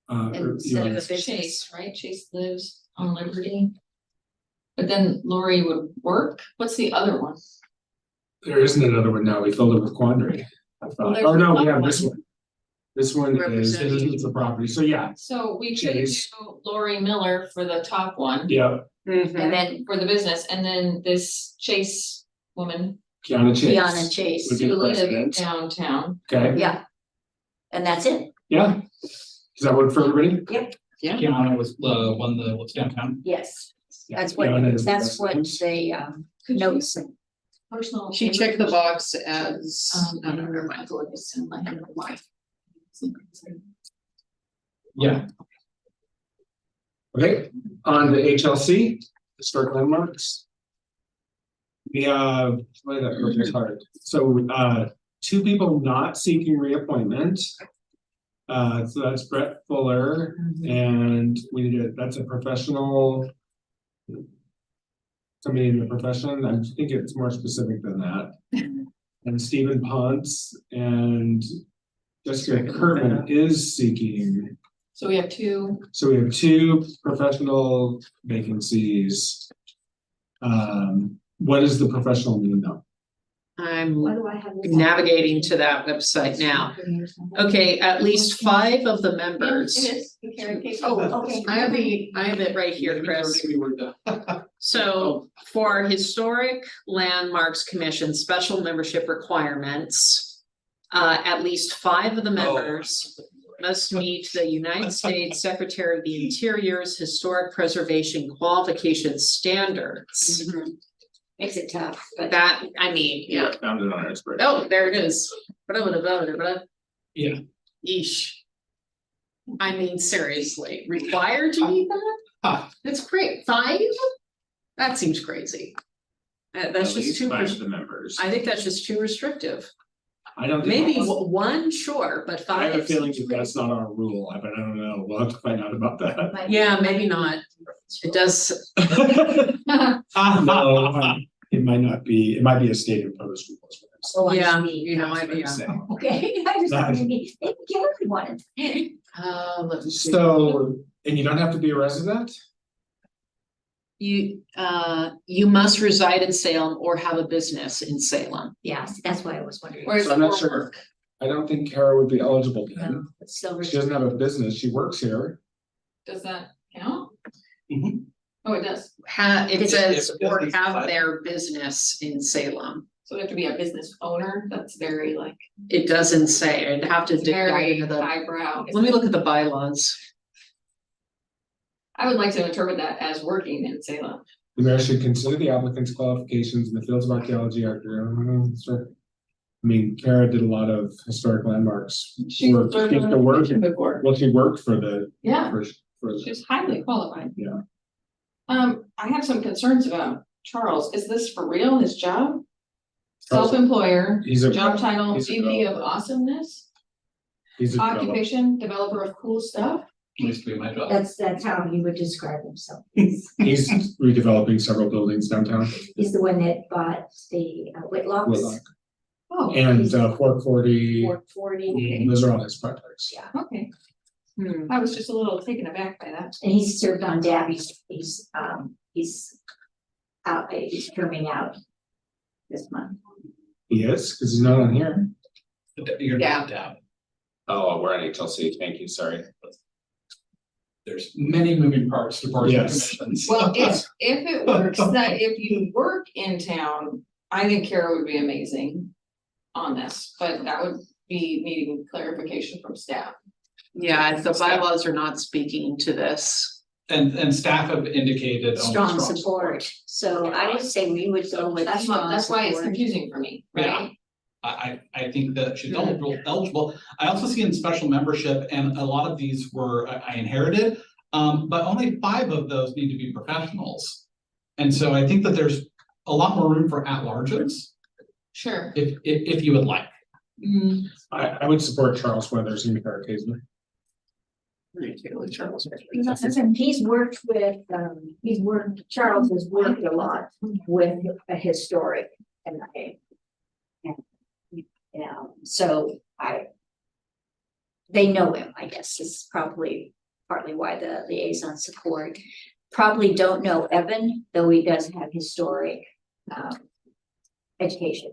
Speaker 1: Instead of a
Speaker 5: It's
Speaker 1: business.
Speaker 5: Chase, right? Chase lives on Liberty. But then Lori would work. What's the other one?
Speaker 2: There isn't another one now, we filled it with Quandary. I
Speaker 5: Well,
Speaker 2: thought,
Speaker 5: there's
Speaker 2: oh no, we
Speaker 5: another
Speaker 2: have this
Speaker 5: one.
Speaker 2: one. This one is,
Speaker 3: Representing.
Speaker 2: it's a property, so yeah,
Speaker 5: So we could
Speaker 2: Chase.
Speaker 5: do Lori Miller for the top one.
Speaker 2: yeah,
Speaker 3: Mhm.
Speaker 5: And then for the business, and then this Chase woman
Speaker 2: Kiana Chase.
Speaker 1: Kiana Chase,
Speaker 2: Would be
Speaker 5: who
Speaker 2: the
Speaker 5: lives
Speaker 2: president.
Speaker 5: downtown.
Speaker 2: Okay,
Speaker 1: yeah. And that's it,
Speaker 2: yeah, does that work for everybody?
Speaker 3: Yeah.
Speaker 4: Kiana was the one that was downtown.
Speaker 1: yes,
Speaker 2: Yeah,
Speaker 1: that's what,
Speaker 2: Kiana is the
Speaker 1: that's what
Speaker 2: president.
Speaker 1: they
Speaker 5: Could you-
Speaker 1: notes.
Speaker 5: Personal.
Speaker 3: She checked the box as,
Speaker 5: I don't remember my goodness, and let him know why.
Speaker 2: Yeah. Okay, on the HLC, historic landmarks. We have, why that group is hard, so, 2 people not seeking reappointment. So that's Brett Fuller, and we need that's a professional. Somebody in the profession, I think it's more specific than that. And Stephen Ponce and Jessica Kerman is seeking.
Speaker 5: So we have two,
Speaker 2: So we have 2 professional vacancies. What does the professional mean though?
Speaker 3: I'm
Speaker 1: Why do I have this?
Speaker 3: navigating to that website now. Okay, at least 5 of the
Speaker 5: it
Speaker 3: members.
Speaker 5: is, the Karen Case.
Speaker 3: Oh,
Speaker 1: okay.
Speaker 3: I have it right here, Chris.
Speaker 4: We were done.
Speaker 3: So for Historic Landmarks Commission, special membership requirements. At least 5 of the members must meet the United States Secretary of the Interior's Historic Preservation Qualification Standards.
Speaker 1: Mhm. Makes it tough, but
Speaker 3: That, I mean, yeah.
Speaker 2: Found it on our spreadsheet.
Speaker 3: Oh, there it is.
Speaker 4: Yeah.
Speaker 3: Yeesh. I mean, seriously, required to meet that?
Speaker 4: Ah.
Speaker 3: That's great. 5? That seems crazy. That's
Speaker 2: At
Speaker 3: just
Speaker 2: least
Speaker 3: too,
Speaker 2: 5 of the members.
Speaker 3: I think that's just too restrictive.
Speaker 2: I don't. think-
Speaker 3: Maybe 1, sure, but 5.
Speaker 2: I have a feeling
Speaker 3: seems
Speaker 2: that that's not our rule, but I don't know, we'll have to find out about that.
Speaker 1: might-
Speaker 3: Yeah, maybe not. It does,
Speaker 2: No, it might not be, it might be a state imposed rule. is what I'm saying.
Speaker 1: Oh, I
Speaker 3: yeah,
Speaker 1: see.
Speaker 3: you know,
Speaker 2: That's
Speaker 3: I,
Speaker 2: what I'm
Speaker 3: yeah.
Speaker 2: saying.
Speaker 1: Okay, I just thought maybe they can kill everyone.
Speaker 3: Let's see.
Speaker 2: So, and you don't have to be a resident?
Speaker 3: You must reside in Salem or have a business in Salem.
Speaker 1: Yes, that's why I was wondering.
Speaker 5: Where's
Speaker 2: So I'm not
Speaker 5: the
Speaker 2: sure.
Speaker 5: work?
Speaker 2: I don't think Kara would be eligible then.
Speaker 1: No, it's still.
Speaker 2: She doesn't have a business, she works here.
Speaker 5: Does that count? Oh, it does.
Speaker 3: It
Speaker 1: If-
Speaker 3: says,
Speaker 4: if
Speaker 3: or
Speaker 4: business
Speaker 3: have
Speaker 4: side-
Speaker 3: their business in Salem.
Speaker 5: So we have to be a business owner. That's very like,
Speaker 3: It doesn't say, I'd have to dig back
Speaker 5: very
Speaker 3: into the,
Speaker 5: highbrow.
Speaker 3: let me look at the bylaws.
Speaker 5: I would like to interpret that as working in Salem.
Speaker 2: The mayor should consider the applicant's qualifications in the fields of archaeology, I mean, Kara did a lot of historic landmarks.
Speaker 5: She
Speaker 2: work.
Speaker 5: served on
Speaker 2: She
Speaker 5: a
Speaker 2: worked-
Speaker 5: commission before.
Speaker 2: Well, she worked for the,
Speaker 5: Yeah,
Speaker 2: for
Speaker 5: she's highly qualified.
Speaker 2: Yeah.
Speaker 5: I have some concerns about Charles. Is this for real, his job?
Speaker 2: Charles-
Speaker 5: Self-employer,
Speaker 2: he's a.
Speaker 5: job title,
Speaker 2: he's a
Speaker 5: VP of
Speaker 2: developer.
Speaker 5: Awesomeness,
Speaker 2: He's a developer.
Speaker 5: occupation, developer of cool stuff.
Speaker 4: Used to be my job.
Speaker 1: That's how he would describe himself.
Speaker 2: He's redeveloping several buildings downtown.
Speaker 1: He's the one that bought the Whitlocks,
Speaker 2: Whitlock.
Speaker 5: Oh,
Speaker 2: And Fort 40,
Speaker 1: Fort 40.
Speaker 2: those are all his projects.
Speaker 1: Yeah.
Speaker 5: okay.
Speaker 3: Hmm.
Speaker 5: I was just a little taken aback by that.
Speaker 1: And he's served on DAB, he's out, he's terming out this month.
Speaker 2: He is, because he's not on here.
Speaker 4: You're
Speaker 3: Yeah.
Speaker 4: not down.
Speaker 2: Oh, we're on HLC, thank you, sorry.
Speaker 4: There's many moving parts to boards and
Speaker 2: Yes.
Speaker 4: commissions.
Speaker 5: Well, if it works that if you work in town, I think Kara would be amazing on this, but that would be needing clarification from staff.
Speaker 3: Yeah, the bylaws are not speaking to this.
Speaker 4: And staff have indicated.
Speaker 1: Strong support, so I would say we would go with
Speaker 5: That's
Speaker 1: strong
Speaker 5: why it's
Speaker 1: support.
Speaker 5: confusing for me,
Speaker 4: Yeah.
Speaker 5: right?
Speaker 4: I think that she's eligible. I also see in special membership, and a lot of these were, I inherited. But only 5 of those need to be professionals. And so I think that there's a lot more room for at-larges,
Speaker 5: Sure.
Speaker 4: if you would like.
Speaker 2: I would support Charles Weathers and Kara Kaisner.
Speaker 1: He's worked with, Charles has worked a lot with a historic and you know, so they know him, I guess, is probably partly why the liaison support. Probably don't know Evan, though he does have historic, education.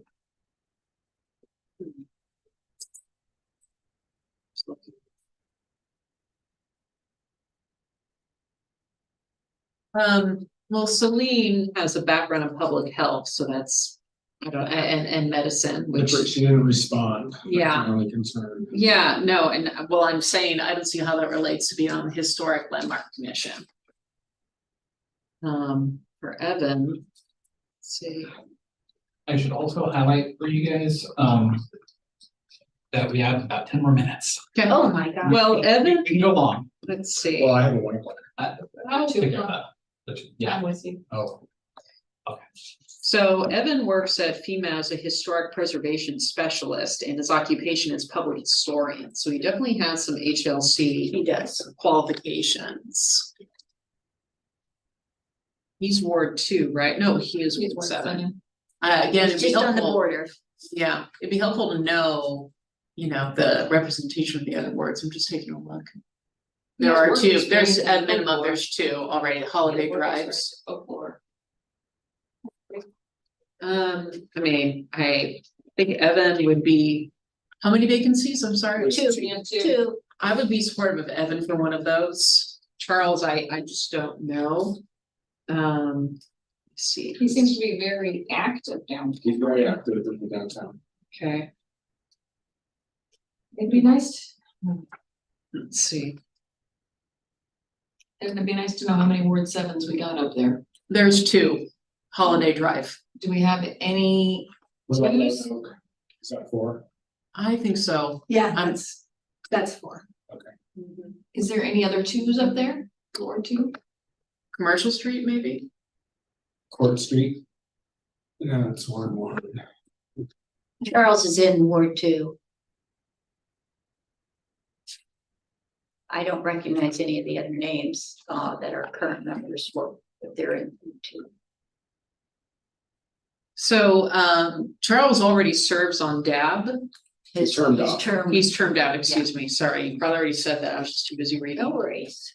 Speaker 3: Well, Celine has a background in public health, so that's, I don't, and medicine, which,
Speaker 2: But she didn't respond.
Speaker 3: Yeah.
Speaker 2: I'm really concerned.
Speaker 3: yeah, no, and well, I'm saying, I don't see how that relates to being on the Historic Landmark Commission. For Evan, let's see,
Speaker 4: I should also highlight for you guys, that we have about 10 more minutes.
Speaker 3: okay,
Speaker 1: Oh, my God.
Speaker 3: well, Evan,
Speaker 4: We can go long.
Speaker 3: let's see.
Speaker 2: Well, I have a 1 o'clock.
Speaker 5: I'll
Speaker 4: Take care of that. Yeah,
Speaker 5: I'm with you.
Speaker 4: oh,
Speaker 3: So Evan works at FEMA as a historic preservation specialist and his occupation is public historian, so he definitely has some HLC.
Speaker 1: He does.
Speaker 3: Qualifications. He's Ward 2, right? No, he is
Speaker 5: He's
Speaker 3: Ward
Speaker 5: Ward
Speaker 3: 7. Again, it'd be
Speaker 1: Just on the
Speaker 3: helpful,
Speaker 1: border.
Speaker 3: yeah, it'd be helpful to know, the representation of the other wards. I'm just taking a look. There
Speaker 5: Yes,
Speaker 3: are
Speaker 5: work
Speaker 3: 2, there's
Speaker 5: experience in
Speaker 3: at
Speaker 5: the
Speaker 3: minimum,
Speaker 5: board.
Speaker 3: there's 2 already, holiday drives.
Speaker 5: Folklore.
Speaker 3: I mean, I think Evan would be, how many vacancies? I'm sorry.
Speaker 1: Two.
Speaker 3: I would be supportive of Evan for one of those. Charles, I just don't know. Let's see.
Speaker 5: He seems to be very active down.
Speaker 2: He's very active in the downtown.
Speaker 3: Okay,
Speaker 5: It'd be nice,
Speaker 3: let's see.
Speaker 5: it'd be nice to know how many Ward 7s we got up there.
Speaker 3: There's 2, Holiday Drive.
Speaker 5: Do we have any?
Speaker 2: What about
Speaker 5: Twos?
Speaker 2: Red Oak? Is that 4?
Speaker 3: I think so.
Speaker 6: Yeah,
Speaker 3: I'm-
Speaker 6: that's 4.
Speaker 5: Is there any other 2s up there? Ward 2?
Speaker 3: Commercial Street, maybe?
Speaker 2: Court Street? No, it's Ward 1.
Speaker 1: Charles is in Ward 2. I don't recognize any of the other names that are current members, but they're in Ward 2.
Speaker 3: So, Charles already serves on DAB.
Speaker 2: He's termed out.
Speaker 3: He's termed out, excuse me, sorry, you probably already said that, I was just too busy
Speaker 1: No
Speaker 3: reading.
Speaker 1: worries.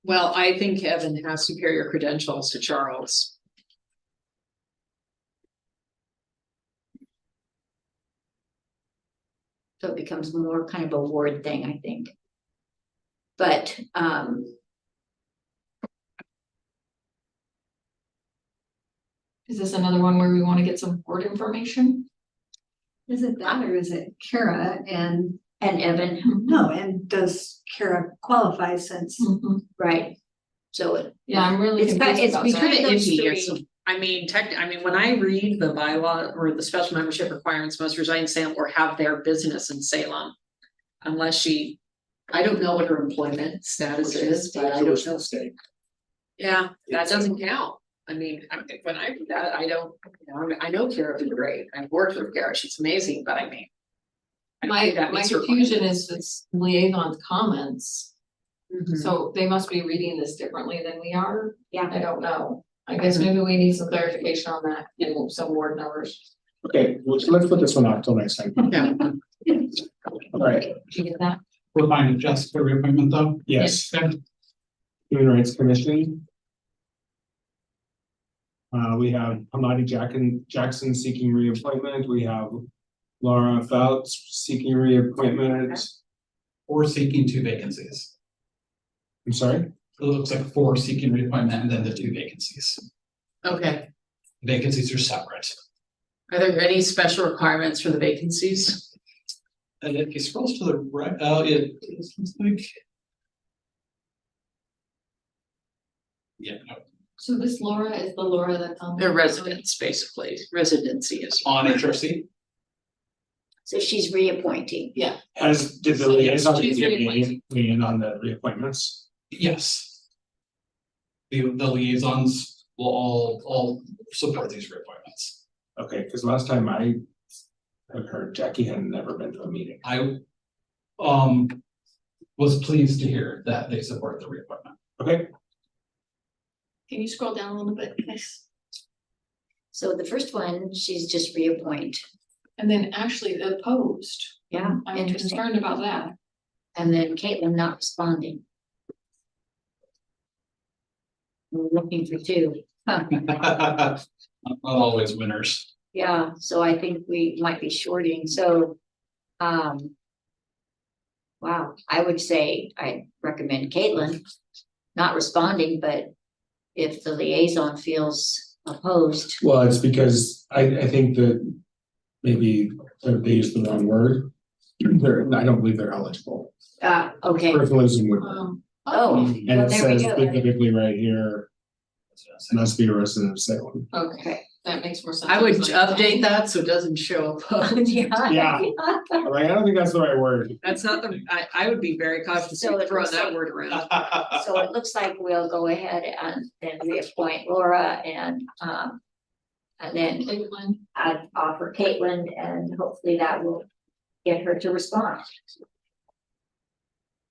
Speaker 3: Well, I think Evan has superior credentials to Charles.
Speaker 1: So it becomes more kind of a ward thing, I think. But
Speaker 5: Is this another one where we want to get some board information?
Speaker 6: Is it that or is it Kara and,
Speaker 1: And Evan,
Speaker 6: no, and does Kara qualify since?
Speaker 5: Mhm.
Speaker 1: right? So it,
Speaker 5: Yeah, I'm really
Speaker 1: It's got-
Speaker 5: confused
Speaker 1: it's
Speaker 5: about
Speaker 1: between
Speaker 5: that.
Speaker 3: Kinda
Speaker 1: those
Speaker 3: iffy,
Speaker 1: three.
Speaker 3: it's- I mean, when I read the bylaw or the special membership requirements, must reside in Salem or have their business in Salem. Unless I don't know what her employment status is, but I don't know. Yeah, that doesn't count. I mean, when I read that, I don't, I know Kara is great. I've worked with Kara, she's amazing, but I mean. I don't think that
Speaker 5: My
Speaker 3: meets her
Speaker 5: confusion is this liaison comments,
Speaker 3: Mhm.
Speaker 5: so they must be reading this differently than we are.
Speaker 1: Yeah.
Speaker 5: I don't know. I guess maybe we need some clarification on that and some board numbers.
Speaker 2: Okay, let's put this one off till next time.
Speaker 3: Yeah.
Speaker 2: All right,
Speaker 5: Did you get that?
Speaker 4: We're fine with Jessica reappointment though.
Speaker 2: yes,
Speaker 4: Okay.
Speaker 2: Human Rights Commission. We have Hamadi Jackson seeking reappointment. We have Laura Fouts seeking reappointment.
Speaker 4: Or seeking 2 vacancies.
Speaker 2: I'm sorry,
Speaker 4: It looks like 4 seeking reappointment and then the 2 vacancies.
Speaker 3: Okay,
Speaker 4: Vacancies are separate.
Speaker 3: are there any special requirements for the vacancies?
Speaker 4: And if you scroll to the right, it looks like. Yeah, no,
Speaker 5: So this Laura is the Laura that's on.
Speaker 3: Their residents, basically, residency is.
Speaker 4: on HRC.
Speaker 1: so she's reappointing.
Speaker 5: Yeah,
Speaker 2: did the
Speaker 4: So, yes,
Speaker 2: liaison
Speaker 5: she's reappointed.
Speaker 2: weigh in on the reappointments?
Speaker 4: Yes. The liaisons will all support these reappointments.
Speaker 2: Okay, because last time I had heard Jackie had never been to a meeting.
Speaker 4: I was pleased to hear that they support the reappointment.
Speaker 2: Okay,
Speaker 5: can you scroll down a little bit, please?
Speaker 1: So the first one, she's just reappoint.
Speaker 5: And then actually the opposed,
Speaker 1: Yeah,
Speaker 5: I'm
Speaker 1: interesting.
Speaker 5: concerned about that.
Speaker 1: And then Caitlin not responding. We're looking for 2. Huh.
Speaker 4: Not always winners.
Speaker 1: Yeah, so I think we might be shorting, so. Wow, I would say I recommend Caitlin not responding, but if the liaison feels opposed.
Speaker 2: well, it's because I think that maybe they used the wrong word. I don't believe they're eligible.
Speaker 1: Okay,
Speaker 2: Personalism would,
Speaker 1: oh,
Speaker 2: and
Speaker 1: well,
Speaker 2: it
Speaker 1: there we
Speaker 2: says
Speaker 1: go.
Speaker 2: specifically right here, must be a resident of Salem.
Speaker 5: Okay, that makes more sense.
Speaker 3: I would
Speaker 5: It's like-
Speaker 3: update that so it doesn't show opposed.
Speaker 2: Yeah. I'm like, I don't think that's the right word.
Speaker 3: That's not I would be very cautious
Speaker 1: So
Speaker 3: of
Speaker 1: it
Speaker 3: throwing
Speaker 1: looks
Speaker 3: that
Speaker 1: like-
Speaker 3: word around.
Speaker 1: So it looks like we'll go ahead and then reappoint Laura and then
Speaker 5: Caitlin,
Speaker 1: I'd offer Caitlin and hopefully that will get her to respond.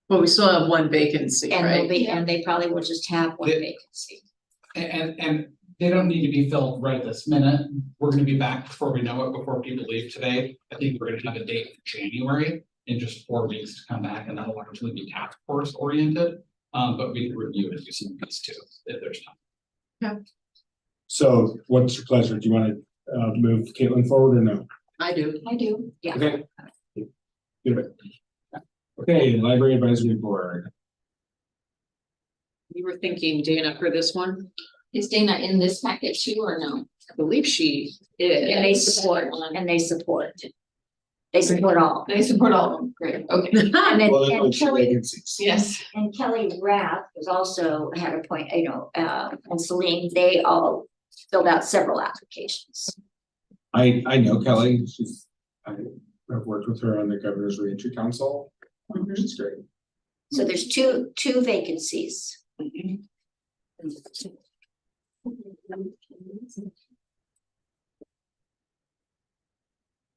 Speaker 3: Well, we still have 1 vacancy,
Speaker 1: And they'll
Speaker 3: right?
Speaker 1: be, and they probably will just have 1
Speaker 4: Yeah.
Speaker 1: vacancy.
Speaker 4: And they don't need to be filled right this minute. We're gonna be back before we know it, before people leave today. I think we're gonna have a date for January in just 4 weeks to come back and that'll largely be task force oriented. But we can review and do some of these too, if there's time.
Speaker 2: So what's your pleasure? Do you want to move Caitlin forward or no?
Speaker 3: I do.
Speaker 5: I do.
Speaker 1: Yeah.
Speaker 2: Okay. Do it. Okay, Library Advisory Board.
Speaker 3: You were thinking Dana for this one?
Speaker 5: Is Dana in this packet too or no?
Speaker 3: I believe she
Speaker 1: And they
Speaker 3: is.
Speaker 1: support, and they support. They support all.
Speaker 5: They support all of them, great, okay.
Speaker 1: And then,
Speaker 2: Well, there's
Speaker 1: and
Speaker 2: only 2
Speaker 1: Kelly,
Speaker 2: vacancies.
Speaker 5: Yes.
Speaker 1: and Kelly Rath was also had a point, and Celine, they all filled out several applications.
Speaker 2: I know Kelly, I've worked with her on the Governor's Reentry Council. She's great.
Speaker 1: So there's two vacancies.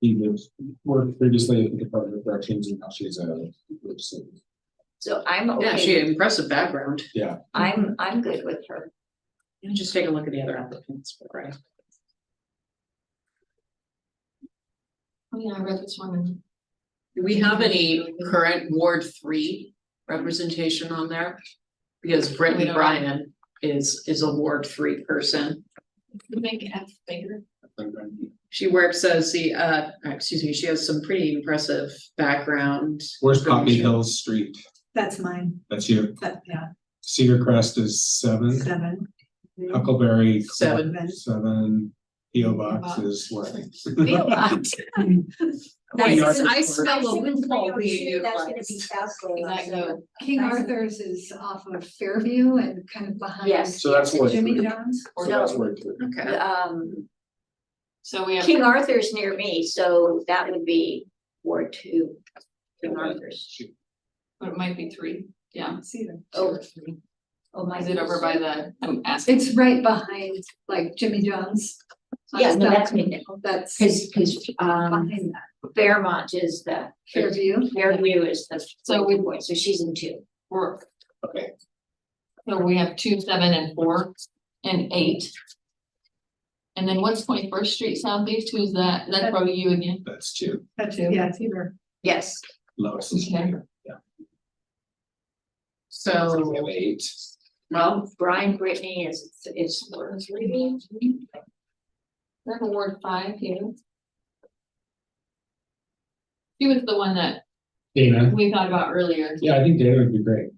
Speaker 2: He was worked previously at the Department of Corrections and now she's a.
Speaker 1: So I'm
Speaker 3: Yeah, she
Speaker 1: okay,
Speaker 3: had impressive background.
Speaker 1: I'm good with her.
Speaker 3: You just take a look at the other applicants, right?
Speaker 5: Oh, yeah, I read this one.
Speaker 3: Do we have any current Ward 3 representation on there? Because
Speaker 5: We
Speaker 3: Brittany
Speaker 5: don't.
Speaker 3: Bryan is a Ward 3 person.
Speaker 5: Make F bigger.
Speaker 3: She works as she has some pretty impressive background.
Speaker 2: Where's Poppy Hills Street?
Speaker 6: That's mine,
Speaker 2: That's you.
Speaker 6: but yeah,
Speaker 2: Cedar Crest is 7.
Speaker 6: 7.
Speaker 2: Huckleberry.
Speaker 3: Seven.
Speaker 2: 7, PO box is what?
Speaker 3: I smell a loophole being
Speaker 1: That's gonna be
Speaker 3: utilized.
Speaker 1: Southfield.
Speaker 6: King Arthur's is off of Fairview and kind of behind.
Speaker 1: Yes.
Speaker 2: So that's Ward
Speaker 6: Jimmy
Speaker 2: 3.
Speaker 6: John's.
Speaker 2: So that's Ward 3.
Speaker 3: Okay, so we have.
Speaker 1: King Arthur's near me, so that would be Ward 2. King Arthur's.
Speaker 5: But it might be 3, yeah.
Speaker 6: See them.
Speaker 1: Oh. Oh, my.
Speaker 5: Is it over by the, I'm asking.
Speaker 6: It's right behind like Jimmy John's.
Speaker 1: Yeah, no, that's me.
Speaker 6: That's
Speaker 1: Cause
Speaker 6: behind that.
Speaker 1: Fairmont is the.
Speaker 6: Fairview.
Speaker 1: Fairview is the.
Speaker 5: So we-
Speaker 1: point, so she's in 2.
Speaker 5: We're,
Speaker 2: Okay,
Speaker 5: so we have 2, 7, and 4, and 8. And then what's 21st Street Southeast, who's that? That's probably you again.
Speaker 2: that's 2.
Speaker 6: That's it. Yeah, Fever.
Speaker 1: Yes,
Speaker 2: Lois is
Speaker 5: Okay.
Speaker 2: here.
Speaker 3: So,
Speaker 2: We have 8.
Speaker 1: well, Brian Brittany is Ward 3.
Speaker 5: We have a Ward 5 here. She was the one that
Speaker 2: Dana.
Speaker 5: we thought about earlier.
Speaker 2: Yeah, I think Dana would be great.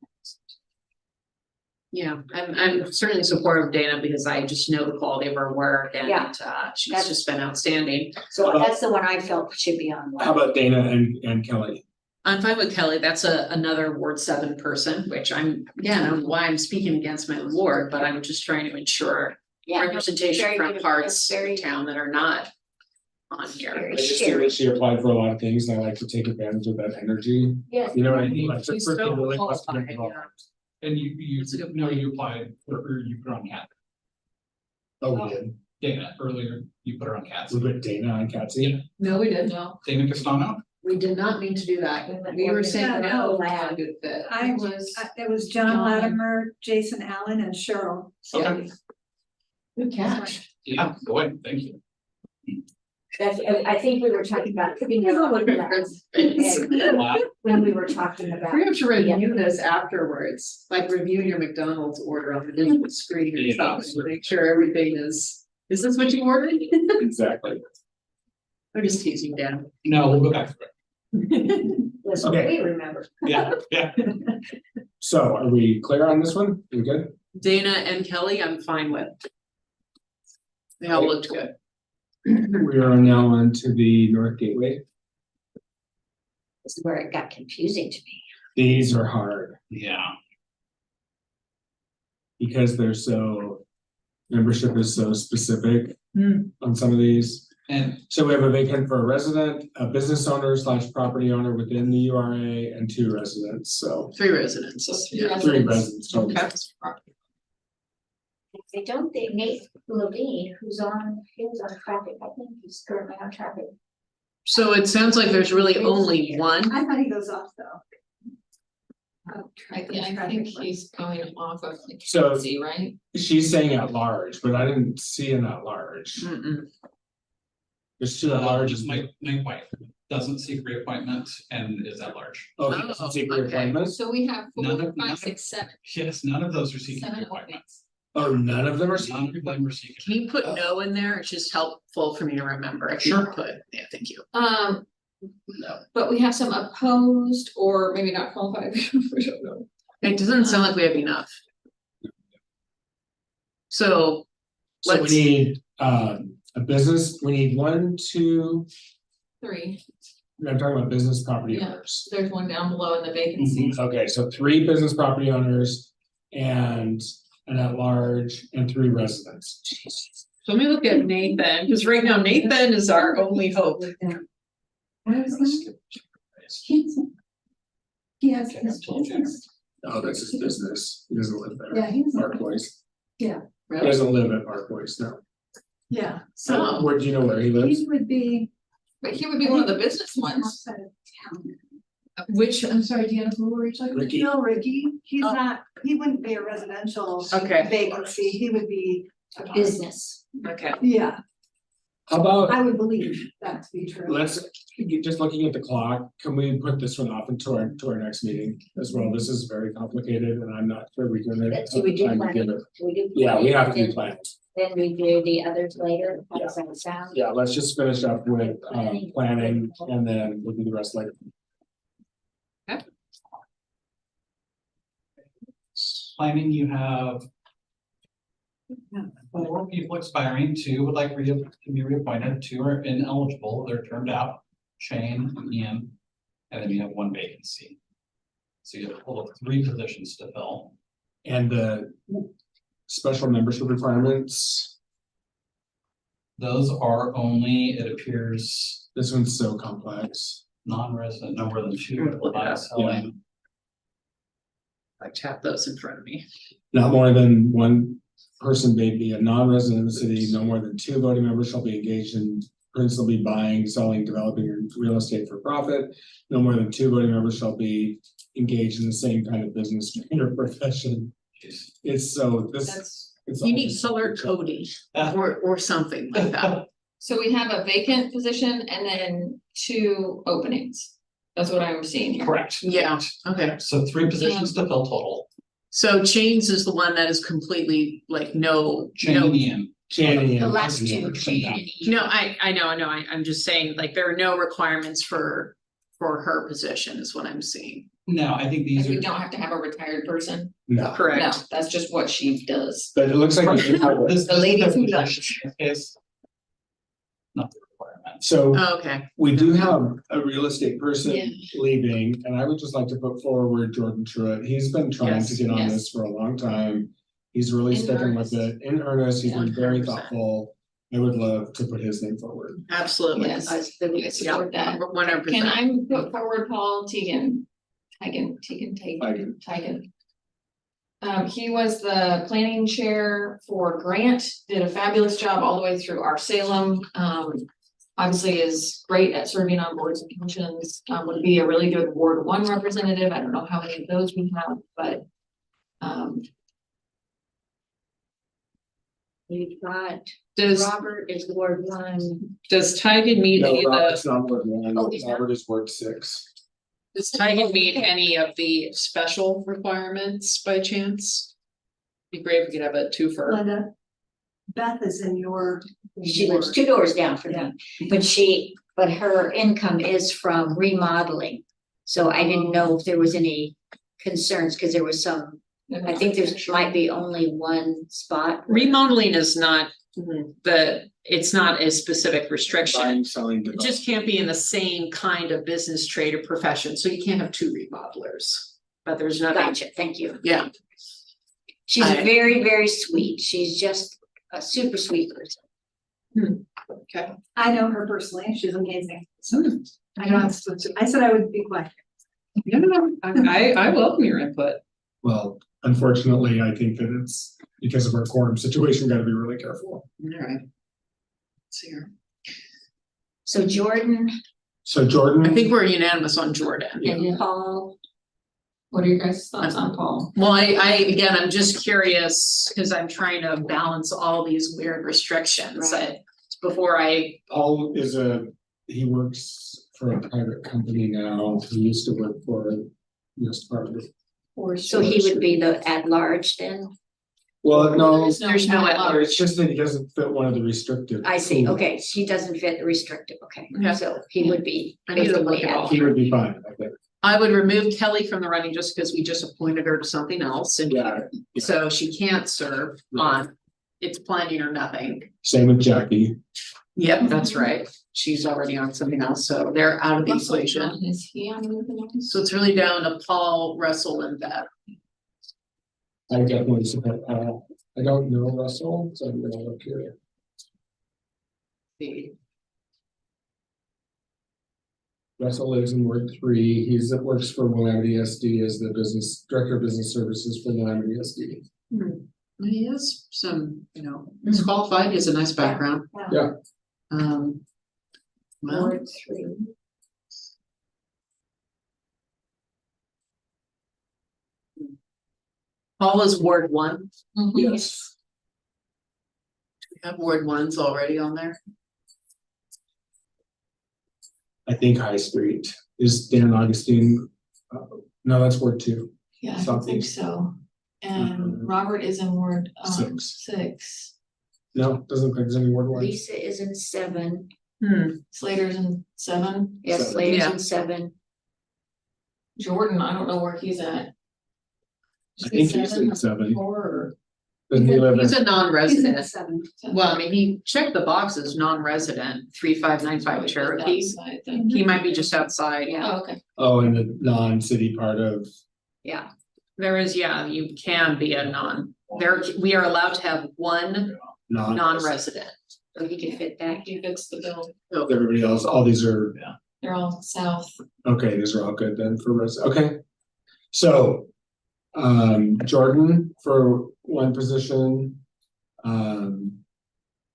Speaker 3: yeah, I'm certainly supportive of Dana because I just know the quality of her work and
Speaker 1: Yeah.
Speaker 3: she's
Speaker 1: That's-
Speaker 3: just been outstanding.
Speaker 1: So that's the one I felt should be on.
Speaker 2: How about Dana and Kelly?
Speaker 3: I'm fine with Kelly. That's another Ward 7 person, which I don't know why I'm speaking against my ward, but I'm just trying to ensure
Speaker 1: Yeah, no,
Speaker 3: representation
Speaker 1: very
Speaker 3: from
Speaker 1: good.
Speaker 3: parts
Speaker 1: That's very-
Speaker 3: of town that are not on here.
Speaker 1: Very
Speaker 2: I just think that she applied for a lot of things and I like to take advantage of that energy.
Speaker 1: Yes.
Speaker 2: You know what I mean? Like,
Speaker 3: She's
Speaker 2: it's
Speaker 3: so
Speaker 2: really
Speaker 3: qualified,
Speaker 2: customer
Speaker 3: yeah.
Speaker 4: And you
Speaker 3: That's a good
Speaker 4: know,
Speaker 3: point.
Speaker 4: you applied, or you put on cat,
Speaker 2: Oh, we did.
Speaker 4: Dana, earlier, you put her on cats.
Speaker 2: We put Dana on Catsy.
Speaker 3: No, we didn't.
Speaker 5: No,
Speaker 4: Dana Castano,
Speaker 3: We did not mean to do that. We were saying that
Speaker 1: No,
Speaker 3: was not a good fit.
Speaker 6: I was, it was John Latimer, Jason Allen and Cheryl.
Speaker 4: okay,
Speaker 3: Good catch.
Speaker 4: yeah, go ahead, thank you.
Speaker 1: That's, I think we were talking about. When we were talking about.
Speaker 3: We have to review this afterwards, like review your McDonald's order on the digital screen or
Speaker 4: Yeah.
Speaker 3: something, make sure everything is this what you ordered?
Speaker 2: Exactly.
Speaker 3: I'm just teasing Dan.
Speaker 4: No, we'll go back to it.
Speaker 1: That's
Speaker 2: Okay.
Speaker 1: what we remember.
Speaker 4: Yeah, yeah.
Speaker 2: So are we clear on this one? We good?
Speaker 3: Dana and Kelly, I'm fine with. They all looked good.
Speaker 2: We are now on to the North Gateway.
Speaker 1: This is where it got confusing to me.
Speaker 2: These are hard
Speaker 4: Yeah,
Speaker 2: because they're so, membership is so specific on some of these.
Speaker 4: and
Speaker 2: So we have a vacant for a resident, a business owner / property owner within the URA and 2 residents, so
Speaker 3: 3 residents. Yeah.
Speaker 2: 3 residents total.
Speaker 3: Okay.
Speaker 1: They don't think Nate Levine, he was on traffic, I think he's currently on traffic.
Speaker 3: So it sounds like there's really only one.
Speaker 6: I thought he goes off though.
Speaker 5: I think he's going off of the
Speaker 2: So-
Speaker 5: Casey, right?
Speaker 2: She's saying at large, but I didn't see an at large.
Speaker 3: Mm-mm.
Speaker 2: There's 2 at large.
Speaker 4: Mike White doesn't seek reappointment and is at large.
Speaker 2: Oh, he doesn't seek
Speaker 3: okay.
Speaker 2: reappointment?
Speaker 5: So we have
Speaker 4: None
Speaker 5: 4,
Speaker 4: of- none
Speaker 5: 5,
Speaker 4: of-
Speaker 5: 6, 7,
Speaker 4: Yes, none of those are seeking
Speaker 5: 7
Speaker 4: reappointment.
Speaker 5: openings.
Speaker 2: Oh, none of them are
Speaker 4: None
Speaker 2: seeking
Speaker 4: of them
Speaker 2: reappointment?
Speaker 4: are seeking.
Speaker 3: Can you put no in there? It's just helpful for me to remember. If you
Speaker 4: Sure.
Speaker 3: could. Yeah, thank you.
Speaker 2: No.
Speaker 5: But we have some opposed or maybe not qualified. We don't know.
Speaker 3: It doesn't sound like we have enough. So
Speaker 2: So we
Speaker 3: let's,
Speaker 2: need a business, we need 1, 2,
Speaker 5: 3,
Speaker 2: I'm talking about business property
Speaker 5: Yeah.
Speaker 2: owners.
Speaker 5: there's one down below in the vacancy.
Speaker 2: Okay, so 3 business property owners and an at large and 3 residents.
Speaker 3: so let me look at Nathan, because right now Nathan is our only hope.
Speaker 6: He has
Speaker 2: Okay, I
Speaker 6: his
Speaker 2: told you.
Speaker 6: business.
Speaker 2: Oh, that's his business. He doesn't live there.
Speaker 6: Yeah, he's,
Speaker 2: Park Boys. He
Speaker 3: Really?
Speaker 2: doesn't live at Park Boys, no.
Speaker 6: yeah,
Speaker 2: So
Speaker 3: Oh.
Speaker 2: where do you know where he lives?
Speaker 6: he would be
Speaker 5: But he would be one of the business ones.
Speaker 6: outside of town.
Speaker 3: Which, I'm sorry, Deanna, who were you talking about?
Speaker 2: Ricky.
Speaker 6: No, Ricky, he's
Speaker 3: Oh.
Speaker 6: not, he wouldn't be a residential
Speaker 3: Okay.
Speaker 6: vacancy, he would be.
Speaker 1: Business.
Speaker 3: Okay,
Speaker 6: Yeah,
Speaker 2: How about,
Speaker 6: I would believe that to be true.
Speaker 2: let's, just looking at the clock, can we put this one off into our next meeting as well? This is very complicated and I'm not sure we can. have
Speaker 1: So we do
Speaker 2: time to give
Speaker 1: planning.
Speaker 2: it.
Speaker 1: We do.
Speaker 2: Yeah, we have to
Speaker 1: planning,
Speaker 2: do planning.
Speaker 1: Then we do the others later. How does that sound?
Speaker 2: Yeah, let's just finish up with planning and then we'll do the rest later.
Speaker 4: Planning, you have 4 people expiring, 2 would like to be reappointed, 2 are ineligible, they're termed out, Shane, Ian, and then you have 1 vacancy. So you have a total of 3 positions to fill.
Speaker 2: And the special membership requirements,
Speaker 4: Those are only, it appears,
Speaker 2: this one's so complex.
Speaker 4: non-resident, no more than 2 applies,
Speaker 2: Yeah.
Speaker 3: I have those in front of me.
Speaker 2: Not more than one person may be a non-resident of the city, no more than 2 voting members shall be engaged in principally buying, selling, developing real estate for profit. No more than 2 voting members shall be engaged in the same kind of business or profession. It's so,
Speaker 5: That's,
Speaker 2: it's.
Speaker 3: You need color coding or something like that.
Speaker 5: so we have a vacant position and then 2 openings. That's what I'm seeing here.
Speaker 4: correct.
Speaker 3: Yeah, okay.
Speaker 4: So 3 positions to fill total,
Speaker 3: So Chains is the one that is completely like no,
Speaker 4: Shane
Speaker 3: no.
Speaker 4: and Ian.
Speaker 2: Channing.
Speaker 1: The
Speaker 2: and-
Speaker 1: last 2 change.
Speaker 3: No, I know, I'm just saying, like, there are no requirements for her position is what I'm seeing.
Speaker 4: No, I think these
Speaker 5: Like, we
Speaker 4: are.
Speaker 5: don't have to have a retired person.
Speaker 2: No,
Speaker 5: No,
Speaker 3: Correct.
Speaker 5: that's just what she does.
Speaker 2: but it looks like. we do have it.
Speaker 4: This
Speaker 5: The
Speaker 4: is
Speaker 5: lady
Speaker 4: their
Speaker 5: who
Speaker 4: position is not the requirement.
Speaker 2: So
Speaker 3: Oh, okay.
Speaker 2: we do have a real estate person
Speaker 3: Yeah.
Speaker 2: leaving, and I would just like to put forward Jordan Truitt. He's been trying to
Speaker 3: Yes,
Speaker 2: get on
Speaker 5: yes.
Speaker 2: this for a long time. He's really
Speaker 5: In
Speaker 2: sticking with
Speaker 5: earnest.
Speaker 2: it in earnest. He's
Speaker 3: Yeah,
Speaker 2: been very
Speaker 3: 100%.
Speaker 2: thoughtful. I would love to put his name forward.
Speaker 3: Absolutely.
Speaker 5: Yes.
Speaker 1: I
Speaker 5: support that.
Speaker 3: 100%.
Speaker 5: Can I put forward Paul Teagan? Tigan. He was the planning chair for Grant, did a fabulous job all the way through our Salem. Obviously is great at serving on boards and commissions, would be a really good Ward 1 representative. I don't know how many of those we have, but.
Speaker 1: We've got
Speaker 3: Does,
Speaker 1: Robert is Ward 1.
Speaker 3: does Tigan meet any
Speaker 2: No,
Speaker 3: of the,
Speaker 2: Robert's not Ward 1.
Speaker 1: Oh, he's not?
Speaker 2: Robert is Ward 6.
Speaker 3: does Tigan meet any of the special requirements by chance? Be great if we could have a twofer.
Speaker 6: Linda, Beth is in your.
Speaker 1: She lives 2 doors down from me, but her income is from remodeling. So I didn't know if there was any concerns, because there was some, I think there's might be only 1 spot.
Speaker 3: Remodeling is not it's not a specific restriction.
Speaker 2: Buying, selling,
Speaker 3: It just can't be in the same kind of business, trade or profession, so you can't have 2 remodelers. But there's nothing,
Speaker 1: Gotcha, thank you.
Speaker 3: yeah,
Speaker 1: She's
Speaker 3: I-
Speaker 1: very, very sweet. She's just a super sweet person.
Speaker 3: okay.
Speaker 6: I know her personally, she's amazing, so I don't have to, I said I would be quiet.
Speaker 3: No, I welcome your input.
Speaker 2: Well, unfortunately, I think that it's because of our quorum situation, we gotta be really careful.
Speaker 3: All right. See here.
Speaker 1: So Jordan
Speaker 2: So Jordan.
Speaker 3: I think we're unanimous on Jordan.
Speaker 1: and Paul,
Speaker 5: What are your guys' thoughts on Paul?
Speaker 3: Well, again, I'm just curious, because I'm trying to balance all these weird restrictions
Speaker 1: Right.
Speaker 3: before I,
Speaker 2: Paul is he works for a private company now. He used to work for US Department.
Speaker 1: so he would be the at-large then?
Speaker 2: Well, no,
Speaker 3: there's no at-large.
Speaker 2: it's just that he doesn't fit one of the restrictive.
Speaker 1: I see,
Speaker 2: pools.
Speaker 1: okay, she doesn't fit the restrictive, okay,
Speaker 3: Yeah.
Speaker 1: so he would be
Speaker 3: I need to look
Speaker 1: basically
Speaker 3: at all.
Speaker 1: at.
Speaker 2: He would be fine, I think.
Speaker 3: I would remove Kelly from the running just because we just appointed her to something else and
Speaker 2: Yeah.
Speaker 3: so she can't serve on, it's planning or nothing.
Speaker 2: Same with Jackie.
Speaker 3: Yep, that's right. She's already on something else, so they're out of the
Speaker 5: Russell
Speaker 3: equation.
Speaker 5: John, is he on anything else?
Speaker 3: So it's really down to Paul, Russell and Beth.
Speaker 2: I definitely support Paul. I don't know Russell, so I'm gonna look here. Russell lives in Ward 3. He's works for Willamette ESD as the director of business services for Willamette ESD.
Speaker 3: He has some, he's qualified, he has a nice background.
Speaker 2: Yeah.
Speaker 3: Well,
Speaker 1: Ward 3.
Speaker 3: Paul is Ward 1.
Speaker 2: Yes.
Speaker 3: We have Ward 1s already on there.
Speaker 2: I think High Street is Dan Augustine. No, that's Ward 2.
Speaker 5: Yeah, I don't think
Speaker 2: Southeast.
Speaker 5: so. And
Speaker 2: Mhm.
Speaker 5: Robert is in Ward
Speaker 2: 6.
Speaker 5: 6.
Speaker 2: No, doesn't look like there's any Ward 1.
Speaker 1: Lisa is in 7,
Speaker 5: Slater's in 7.
Speaker 1: yes,
Speaker 2: 7.
Speaker 1: Slater's
Speaker 3: Yeah.
Speaker 1: in 7,
Speaker 5: Jordan, I don't know where he's at.
Speaker 2: I think he's in 7.
Speaker 5: 4 or
Speaker 2: Does he live
Speaker 3: He's
Speaker 2: in,
Speaker 3: a non-resident.
Speaker 6: 7.
Speaker 3: Well, I mean, he checked the boxes, non-resident, 3595 Cherokee.
Speaker 5: Outside then.
Speaker 3: He might be just outside.
Speaker 5: Oh, okay.
Speaker 2: oh, in the non-city part of,
Speaker 3: Yeah, there is, yeah, you can be a we are allowed to have one
Speaker 2: non.
Speaker 3: non-resident.
Speaker 1: So you can fit that.
Speaker 5: He fits the bill.
Speaker 2: Everybody else, all these are,
Speaker 5: They're all south.
Speaker 2: okay, these are all good then for okay. So, Jordan for one position.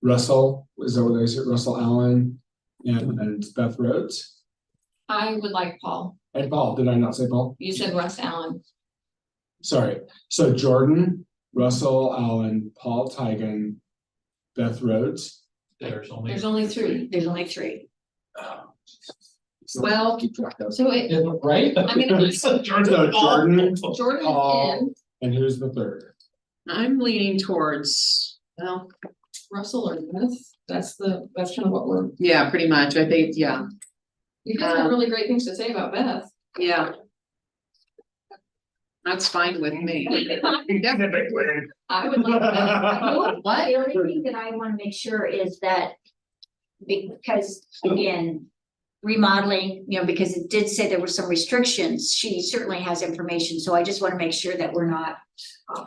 Speaker 2: Russell, is that what I said, Russell Allen, and Beth Rhodes,
Speaker 5: I would like Paul.
Speaker 2: and Paul, did I not say Paul?
Speaker 5: You said Russ Allen.
Speaker 2: Sorry, so Jordan, Russell Allen, Paul Tigan, Beth Rhodes.
Speaker 4: There's only.
Speaker 5: There's only 3.
Speaker 1: There's only 3.
Speaker 3: Well,
Speaker 2: Keep track of.
Speaker 5: So it,
Speaker 4: Right?
Speaker 5: I mean,
Speaker 2: So Jordan,
Speaker 5: Jordan
Speaker 2: Paul.
Speaker 5: is in,
Speaker 2: and who's the third?
Speaker 3: I'm leaning towards, well,
Speaker 5: Russell or Beth. That's kind of what we're,
Speaker 3: yeah, pretty much. I think, yeah,
Speaker 5: you guys have really great things to say about Beth.
Speaker 3: yeah. That's fine with me.
Speaker 5: I would like Beth.
Speaker 3: What?
Speaker 1: The only thing that I wanna make sure is that, because again, remodeling, because it did say there were some restrictions, she certainly has information, so I just wanna make sure that we're not.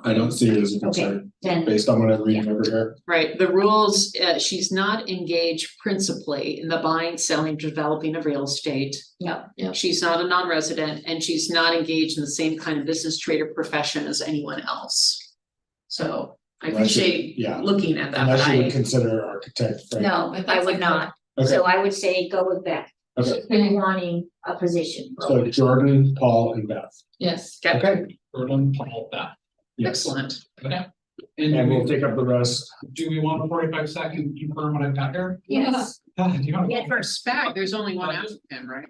Speaker 2: I don't see it as a
Speaker 1: Okay,
Speaker 2: concern,
Speaker 1: then,
Speaker 2: based on what I'm reading over here.
Speaker 3: Right, the rules, she's not engaged principally in the buying, selling, developing of real estate.
Speaker 1: no,
Speaker 3: She's not a non-resident and she's not engaged in the same kind of business trade or profession as anyone else. So I
Speaker 2: Unless you-
Speaker 3: appreciate
Speaker 2: yeah.
Speaker 3: looking at that, but
Speaker 2: Unless you would
Speaker 3: I,
Speaker 2: consider architect. right?
Speaker 1: no, I would not,
Speaker 2: Okay,
Speaker 1: so I would say go with Beth,
Speaker 2: okay,
Speaker 1: and wanting a position.
Speaker 2: so Jordan, Paul and Beth,
Speaker 5: Yes.
Speaker 2: okay,
Speaker 4: Jordan, Paul, Beth.
Speaker 2: yes,
Speaker 3: excellent.
Speaker 4: Okay.
Speaker 2: and
Speaker 4: And
Speaker 2: we'll take up the rest.
Speaker 4: do we want a 45-second confirm what I've got here?
Speaker 1: Yes,
Speaker 4: Do you want-
Speaker 1: Yeah,
Speaker 3: For SPAC, there's only one applicant, right?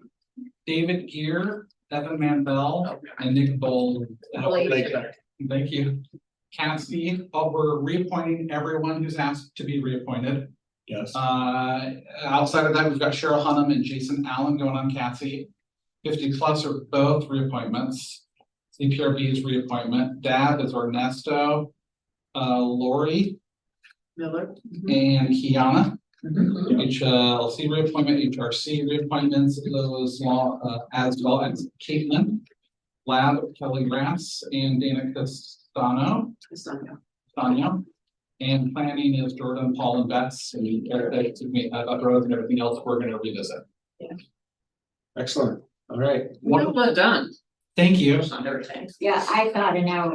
Speaker 4: David Gear, Evan Mandel, and Nick Bold. Thank you. Cassie, we're reappointing everyone who's asked to be reappointed.
Speaker 2: Yes,
Speaker 4: Outside of that, we've got Cheryl Hunnam and Jason Allen going on Cassie. 50+ are both reappointments. CPRB's reappointment. Dab is Ernesto, Lori
Speaker 3: Miller.
Speaker 4: and Kiana.
Speaker 3: Mhm.
Speaker 4: HLC reappointment, HRC reappointments, those as well as Caitlin. Lab, Kelly Grass and Dana Castano. Tanya. And planning is Jordan, Paul and Beth, and about roads and everything else we're gonna revisit.
Speaker 2: excellent, all right.
Speaker 3: Well done.
Speaker 4: Thank you.
Speaker 3: On everything.
Speaker 1: yeah, I thought an hour